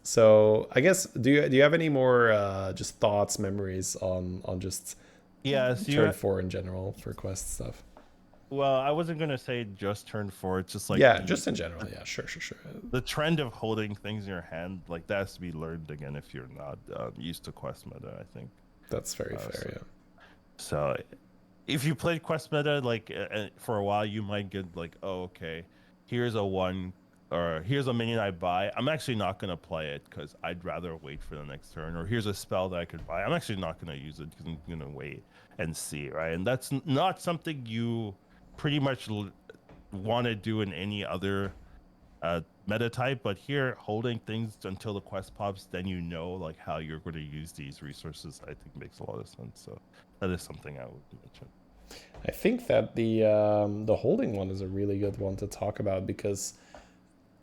So I guess do you have any more just thoughts, memories on just turn 4 in general for quest stuff? Well, I wasn't gonna say just turn 4. It's just like just in general. Yeah, sure. The trend of holding things in your hand, like that has to be learned again if you're not used to quest meta. I think that's very fair. So if you played quest meta like for a while, you might get like, oh, okay, here's a minion I buy. I'm actually not gonna play it because I'd rather wait for the next turn. Or here's a spell that I could buy. I'm actually not gonna use it because I'm gonna wait and see, right? And that's not something you pretty much want to do in any other meta type. But here, holding things until the quest pops, then like how you're going to use these resources. I think makes a lot of sense. So that is something I would mention. I think that the holding one is a really good one to talk about because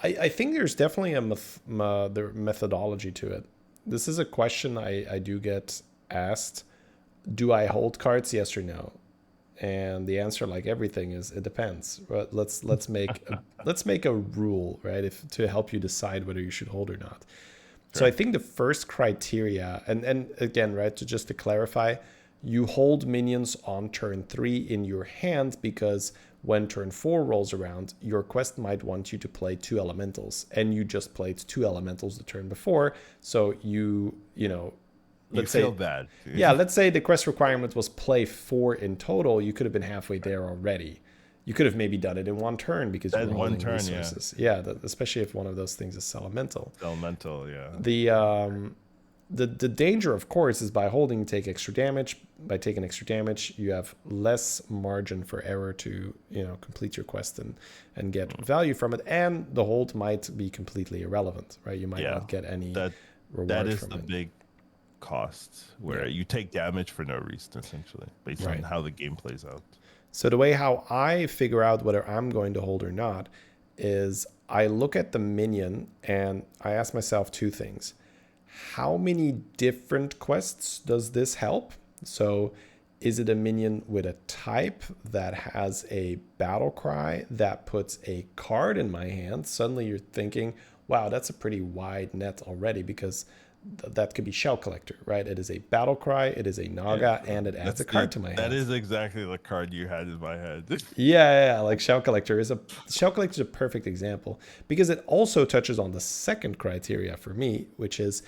I think there's definitely the methodology to it. This is a question I do get asked. Do I hold cards? Yes or no? And the answer, like everything, is it depends. But let's make a rule, right? To help you decide whether you should hold or not. Sure. So I think the first criteria, and again, right, to clarify, you hold minions on turn 3 in your hand because when turn 4 rolls around, your quest might want you to play 2 elementals, and you just played 2 elementals the turn before. So let's say, bad. Yeah, let's say the quest requirement was play 4 in total. You could have been halfway there already. You could have maybe done it in one turn because you were holding resources. Yeah, especially if one of those things is elemental. Elemental, yeah. The danger, of course, is by holding, you take extra damage. By taking extra damage, you have less margin for error to complete your quest and get value from it. And the hold might be completely irrelevant, right? You might not get any reward from it. That is the big cost where you take damage for no reason, essentially, based on how the game plays out. So the way how I figure out whether I'm going to hold or not is I look at the minion and I ask myself 2 things. How many different quests does this help? So is it a minion with a type that has a battle cry that puts a card in my hand? Suddenly you're thinking, wow, that's a pretty wide net already because That could be Shell Collector, right? It is a battle cry, it is a Naga, and it adds a card to my hand. That is exactly the card you had in my head. Yeah, like Shell Collector is a perfect example because it also touches on the second criteria for me, which is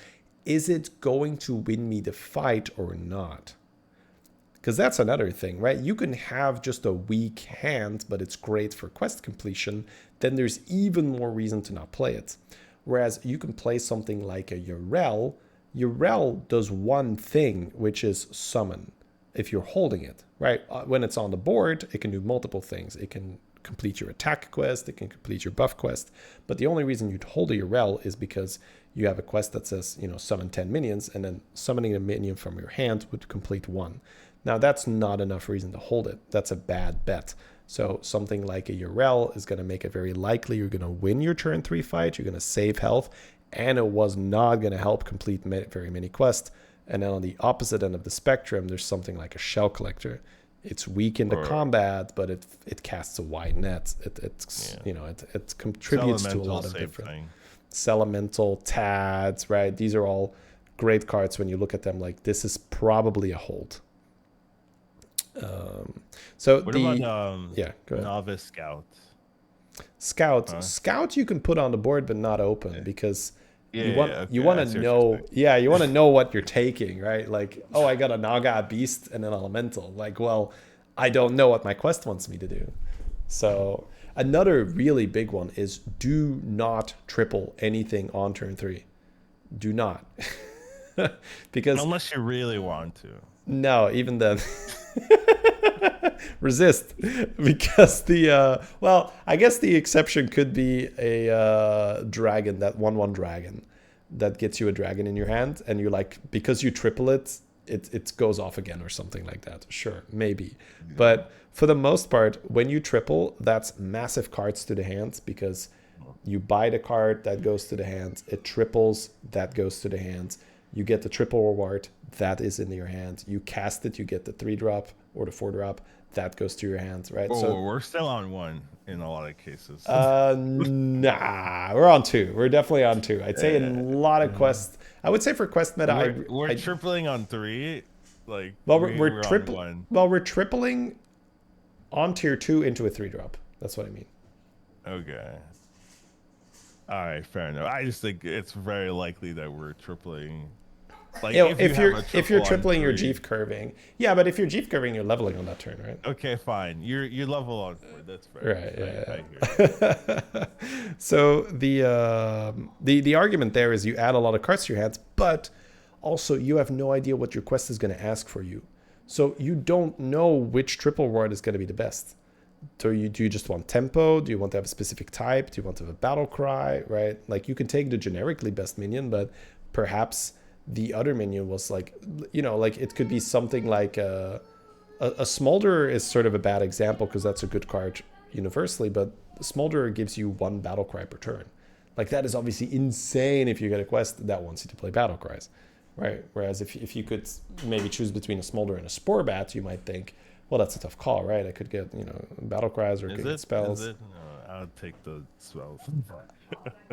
it going to win me the fight or not? Because that's another thing, right? You can have just a weak hand, but it's great for quest completion. Then there's even more reason to not play it. Whereas you can play something like a Urel. Urel does one thing, which is summon, if you're holding it, right? When it's on the board, it can do multiple things. It can complete your attack quest, it can complete your buff quest. But the only reason you'd hold a Urel is because you have a quest that says, summon 10 minions, and then summoning a minion from your hand would complete one. Now, that's not enough reason to hold it. That's a bad bet. So something like a Urel is going to make it very likely you're going to win your turn 3 fight, you're going to save health, and it was not going to help complete very many quests. And then on the opposite end of the spectrum, there's something like a Shell Collector. It's weak in the combat, but it casts a wide net. It contributes to a lot of different Elemental, Tads, right? These are all great cards when you look at them. Like, this is probably a hold. So what about go ahead. Novice Scout? Scout you can put on the board but not open because you want to know what you're taking, right? Like, oh, I got a Naga, a Beast, and an Elemental. Like, well, I don't know what my quest wants me to do. So another really big one is do not triple anything on turn 3. Do not. Because unless you really want to. No, even then. Resist, because I guess the exception could be a dragon, that 1/1 dragon that gets you a dragon in your hand, and you're like, because you triple it goes off again or something like that. Sure, maybe. Yeah. But for the most part, when you triple, that's massive cards to the hands, because you buy the card, that goes to the hands, it triples, that goes to the hands. You get the triple reward, that is in your hand. You cast it, you get the 3-drop or the 4-drop, that goes to your hands, right? Oh, so we're still on 1 in a lot of cases. Nah, we're on 2. We're definitely on 2. I'd say in a lot of quests. I would say for quest meta, we're tripling on 3. Like, we're tripling. Well, we're tripling on tier 2 into a 3-drop. That's what I mean. Okay. All right, fair enough. I just think it's very likely that we're tripling. Like, if you're tripling your Jeef curving, yeah, but if you're Jeef curving, you're leveling on that turn, right? Okay, fine. You're level on 4. That's fair. Right. Yeah. So the argument there is you add a lot of cards to your hands, but also you have no idea what your quest is going to ask for you, so you don't know which triple reward is going to be the best. So do you just want tempo? Do you want to have a specific type? Do you want to have a battle cry, right? Like, you can take the generically best minion, but perhaps the other minion was like, like it could be something like a Smolderer is sort of a bad example because that's a good card universally, but Smolderer gives you 1 battle cry per turn. Like, that is obviously insane if you get a quest that wants you to play battle cries, right? Whereas if you could maybe choose between a Smolderer and a Spore Bat, you might think, well, that's a tough call, right? I could get, battle cries or could get spells. No, I'll take the spells.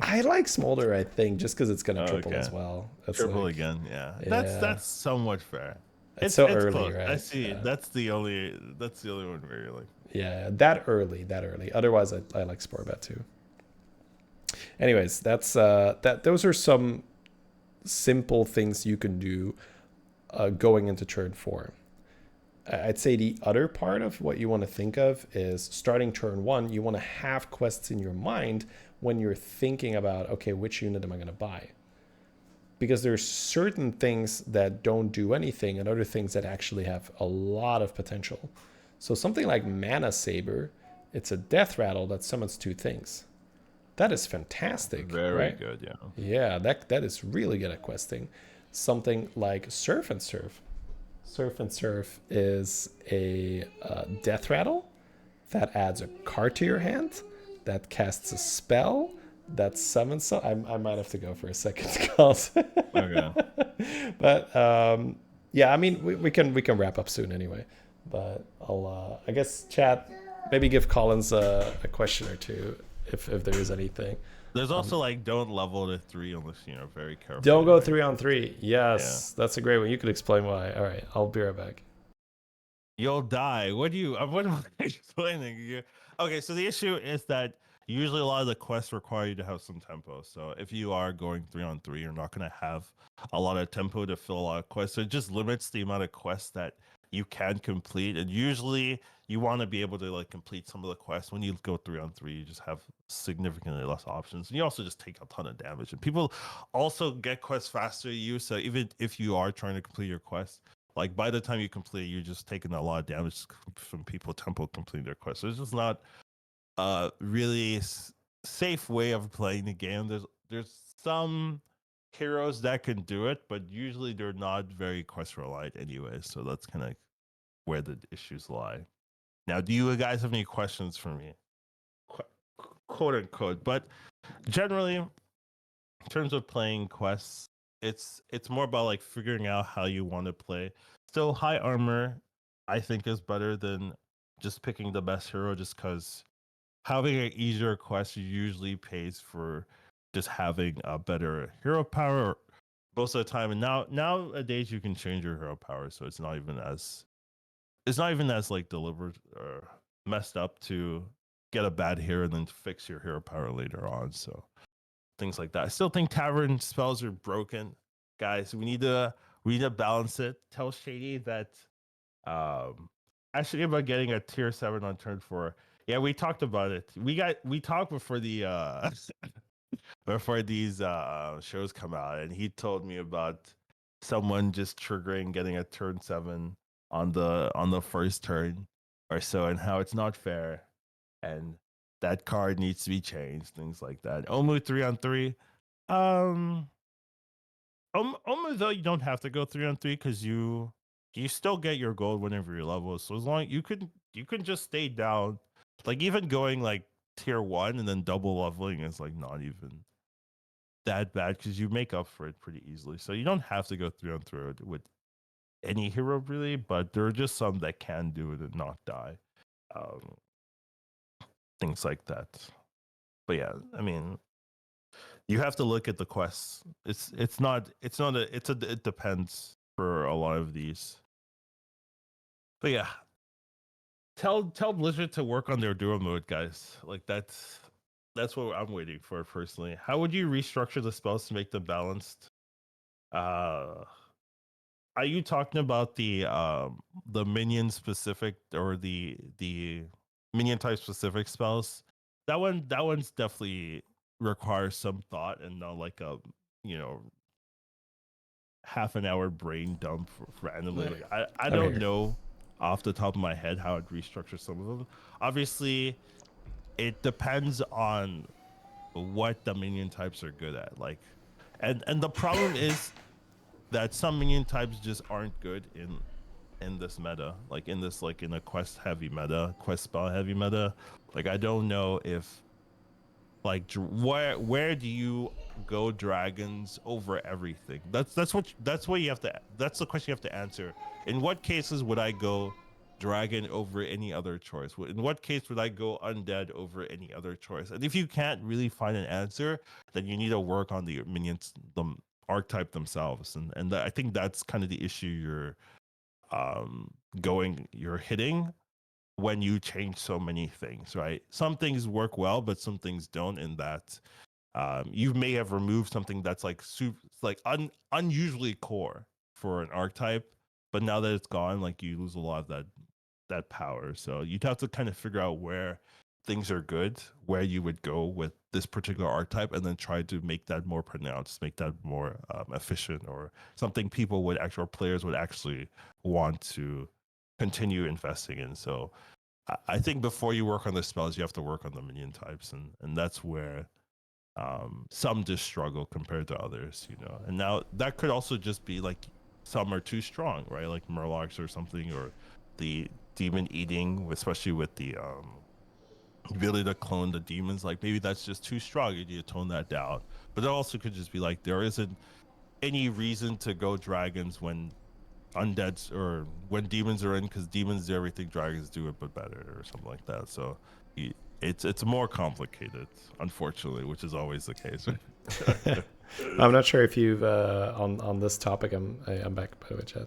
I like Smolder, I think, just because it's going to triple as well. That's triple again, yeah. That's somewhat fair. It's so early, close. Right? I see. Yeah. That's the only one where you're like. Yeah, that early. Otherwise, I like Spore Bet too. Anyways, that's those are some simple things you can do going into turn 4. I'd say the other part of what you want to think of is starting turn 1, you want to have quests in your mind when you're thinking about, okay, which unit am I going to buy? Because there's certain things that don't do anything and other things that actually have a lot of potential. So something like Mana Saber, it's a death rattle that summons 2 things. That is fantastic. Very good, yeah. Yeah, that is really good at questing. Something like Surf and Surf. Surf and Surf is a death rattle that adds a card to your hand, that casts a spell, that summons. I might have to go for a second calls. Okay. But yeah, I mean, we can wrap up soon anyway. But I guess chat, maybe give Collins a question or two if there is anything. There's also like don't level to 3 unless very careful. Don't go right? 3-on-3. Yes, that's a great one. You could explain why. All right, I'll be right back. You'll die. What am I explaining here? Okay, so the issue is that usually a lot of the quests require you to have some tempo. So if you are going 3-on-3, you're not going to have a lot of tempo to fill a lot of quests. So it just limits the amount of quests that you can complete. And usually you want to be able to like complete some of the quests. When you go 3-on-3, you just have significantly less options. And you also just take a ton of damage. And people also get quests faster than you. So even if you are trying to complete your quest, like by the time you complete, you're just taking a lot of damage from people tempo completing their quests. So it's just not a really safe way of playing the game. There's some heroes that can do it, but usually they're not very quest reliant anyway. So that's kind of where the issues lie. Now, do you guys have any questions for me? Quote unquote. But generally, in terms of playing quests, it's more about like figuring out how you want to play. So high armor, I think, is better than just picking the best hero, just because having an easier quest usually pays for just having a better hero power most of the time. And nowadays you can change your hero power, so it's not even as like deliberate or messed up to get a bad hero and then fix your hero power later on. So things like that. I still think tavern spells are broken, guys. We need to balance it. Tell Shady that actually about getting a tier 7 on turn 4. Yeah, we talked about it. We talked before before these shows come out, and he told me about someone just triggering getting a turn 7 on the first turn or so, and how it's not fair, and that card needs to be changed, things like that. Omu 3-on-3. Um, Omu though, you don't have to go 3-on-3 because you still get your gold whenever you level. So as long you can just stay down, like even going like tier 1 and then double leveling is like not even that bad because you make up for it pretty easily. So you don't have to go 3-on-3 with any hero really, but there are just some that can do it and not die. Um, things like that. But yeah, I mean, you have to look at the quests. It depends for a lot of these. But yeah, tell Blizzard to work on their duo mode, guys. Like that's what I'm waiting for personally. How would you restructure the spells to make them balanced? Uh are you talking about the minion specific or the minion type specific spells? That one's definitely requires some thought and not like a you know half an hour brain dump randomly. Like I I'm don't here. know off the top of my head how I'd restructure some of them. Obviously, it depends on what the minion types are good at. Like, and the problem is that some minion types just aren't good in this meta, like in a quest heavy meta, quest spell heavy meta. Like I don't know if like where do you go dragons over everything? That's what you have to that's the question you have to answer. In what cases would I go dragon over any other choice? In what case would I go undead over any other choice? And if you can't really find an answer, then you need to work on the minions, the archetype themselves. And I think that's kind of the issue you're hitting when you change so many things, right? Some things work well, but some things don't. In that, you may have removed something that's like like unusually core for an archetype, but now that it's gone, like you lose a lot of that power. So you'd have to kind of figure out where things are good, where you would go with this particular archetype, and then try to make that more pronounced, make that more efficient, or something people would actually, or players would actually want to continue investing in. So I think before you work on the spells, you have to work on the minion types, and that's where some just struggle compared to others, And now that could also just be like some are too strong, right? Like Murlocs or something, or the demon eating, especially with the ability to clone the demons. Like maybe that's just too strong. You need to tone that down. But it also could just be like there isn't any reason to go dragons when undeads or when demons are in, because demons do everything dragons do it but better or something like that. So it's more complicated, unfortunately, which is always the case. I'm not sure if you've on this topic. I'm back by the way, Chad.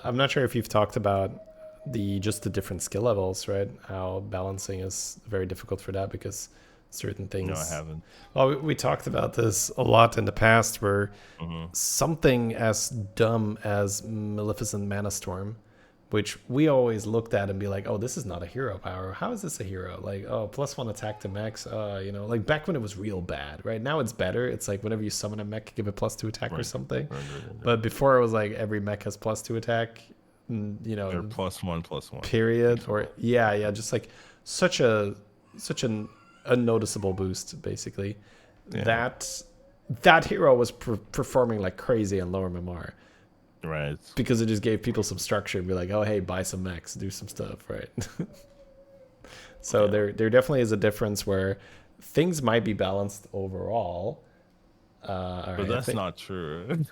I'm not sure if you've talked about the different skill levels, right? How balancing is very difficult for that because certain things. No, I haven't. Well, we talked about this a lot in the past, where something as dumb as Maleficent Mana Storm, which we always looked at and be like, oh, this is not a hero power. How is this a hero? Like, oh, +1 attack to mechs. Like back when it was real bad, right? Now it's better. It's like whenever you summon a mech, give it +2 attack or something. Right. But before it was like every mech has +2 attack, They're +1/+1. Period. Or just like such an unnoticeable boost, basically. Yeah. That hero was performing like crazy on lower MMR. Right. Because it just gave people some structure and be like, oh, hey, buy some mechs, do some stuff, right? So there definitely is a difference where things might be balanced overall. But that's not true.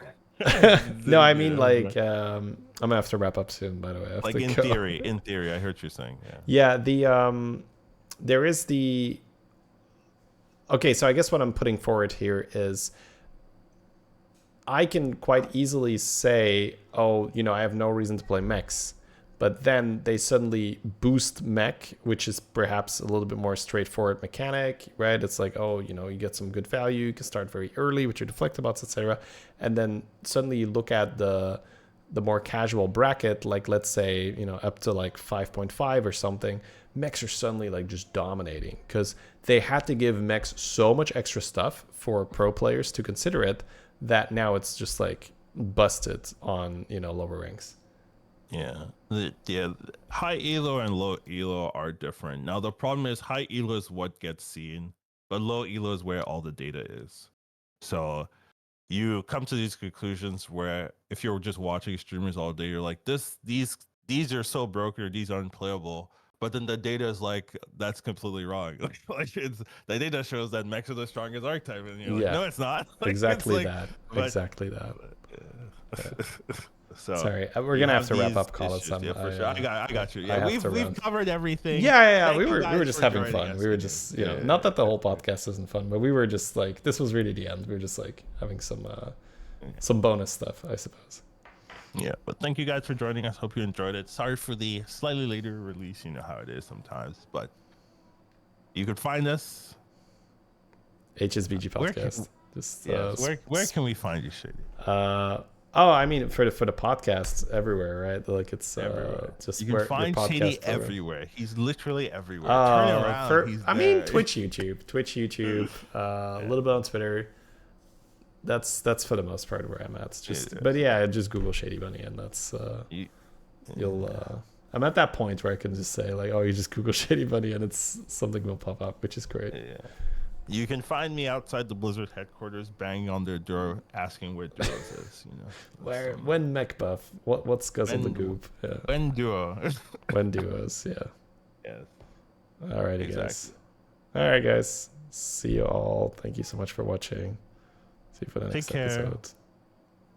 No, I mean, like, I'm going to have to wrap up soon, by the way. Like in theory, I heard you saying. Yeah, there is the... Okay, so I guess what I'm putting forward here is I can quite easily say, oh, I have no reason to play mechs. But then they suddenly boost mech, which is perhaps a little bit more straightforward mechanic, right? It's like, oh, you get some good value. You can start very early with your deflectabots, etc. And then suddenly you look at the more casual bracket, like let's say, up to like 5.5 or something. Mechs are suddenly like just dominating because they had to give mechs so much extra stuff for pro players to consider it that now it's just like busted on lower ranks. Yeah. High elo and low elo are different. Now the problem is high elo is what gets seen, but low elo is where all the data is. So you come to these conclusions where if you're just watching streamers all day, you're like, these are so broken, or these are unplayable. But then the data is like, that's completely wrong. Like the data shows that mechs are the strongest archetype, and you're like, no, it's not. Like, exactly that. So sorry, we're gonna have to wrap up. Call it some. Yeah, for sure. I got you. Yeah, we've covered everything. Yeah. We were just having fun. We were just not that the whole podcast isn't fun, but we were just like, this was really the end. We were just like having some bonus stuff, I suppose. Yeah, but thank you guys for joining us. Hope you enjoyed it. Sorry for the slightly later release. You know how it is sometimes, but you could find us Hsbg podcast. Where can we find you, Shady? I mean, for the podcasts everywhere, right? Like it's just you can find Shady everywhere. He's literally everywhere. Turn around. Twitch, YouTube, a little bit on Twitter. That's for the most part where I'm at. It's just, but just Google Shady Bunny, and that's I'm at that point where I can just say like, oh, you just Google Shady Bunny, and it's something will pop up, which is great. Yeah. You can find me outside the Blizzard headquarters, banging on their door, asking where Duos is. When mech buff? What's Guzzle the Goop? Yeah. When Duo. When Duos? Yeah. Yes. Alrighty, guys. All right, guys. See you all. Thank you so much for watching. See you for the next episode.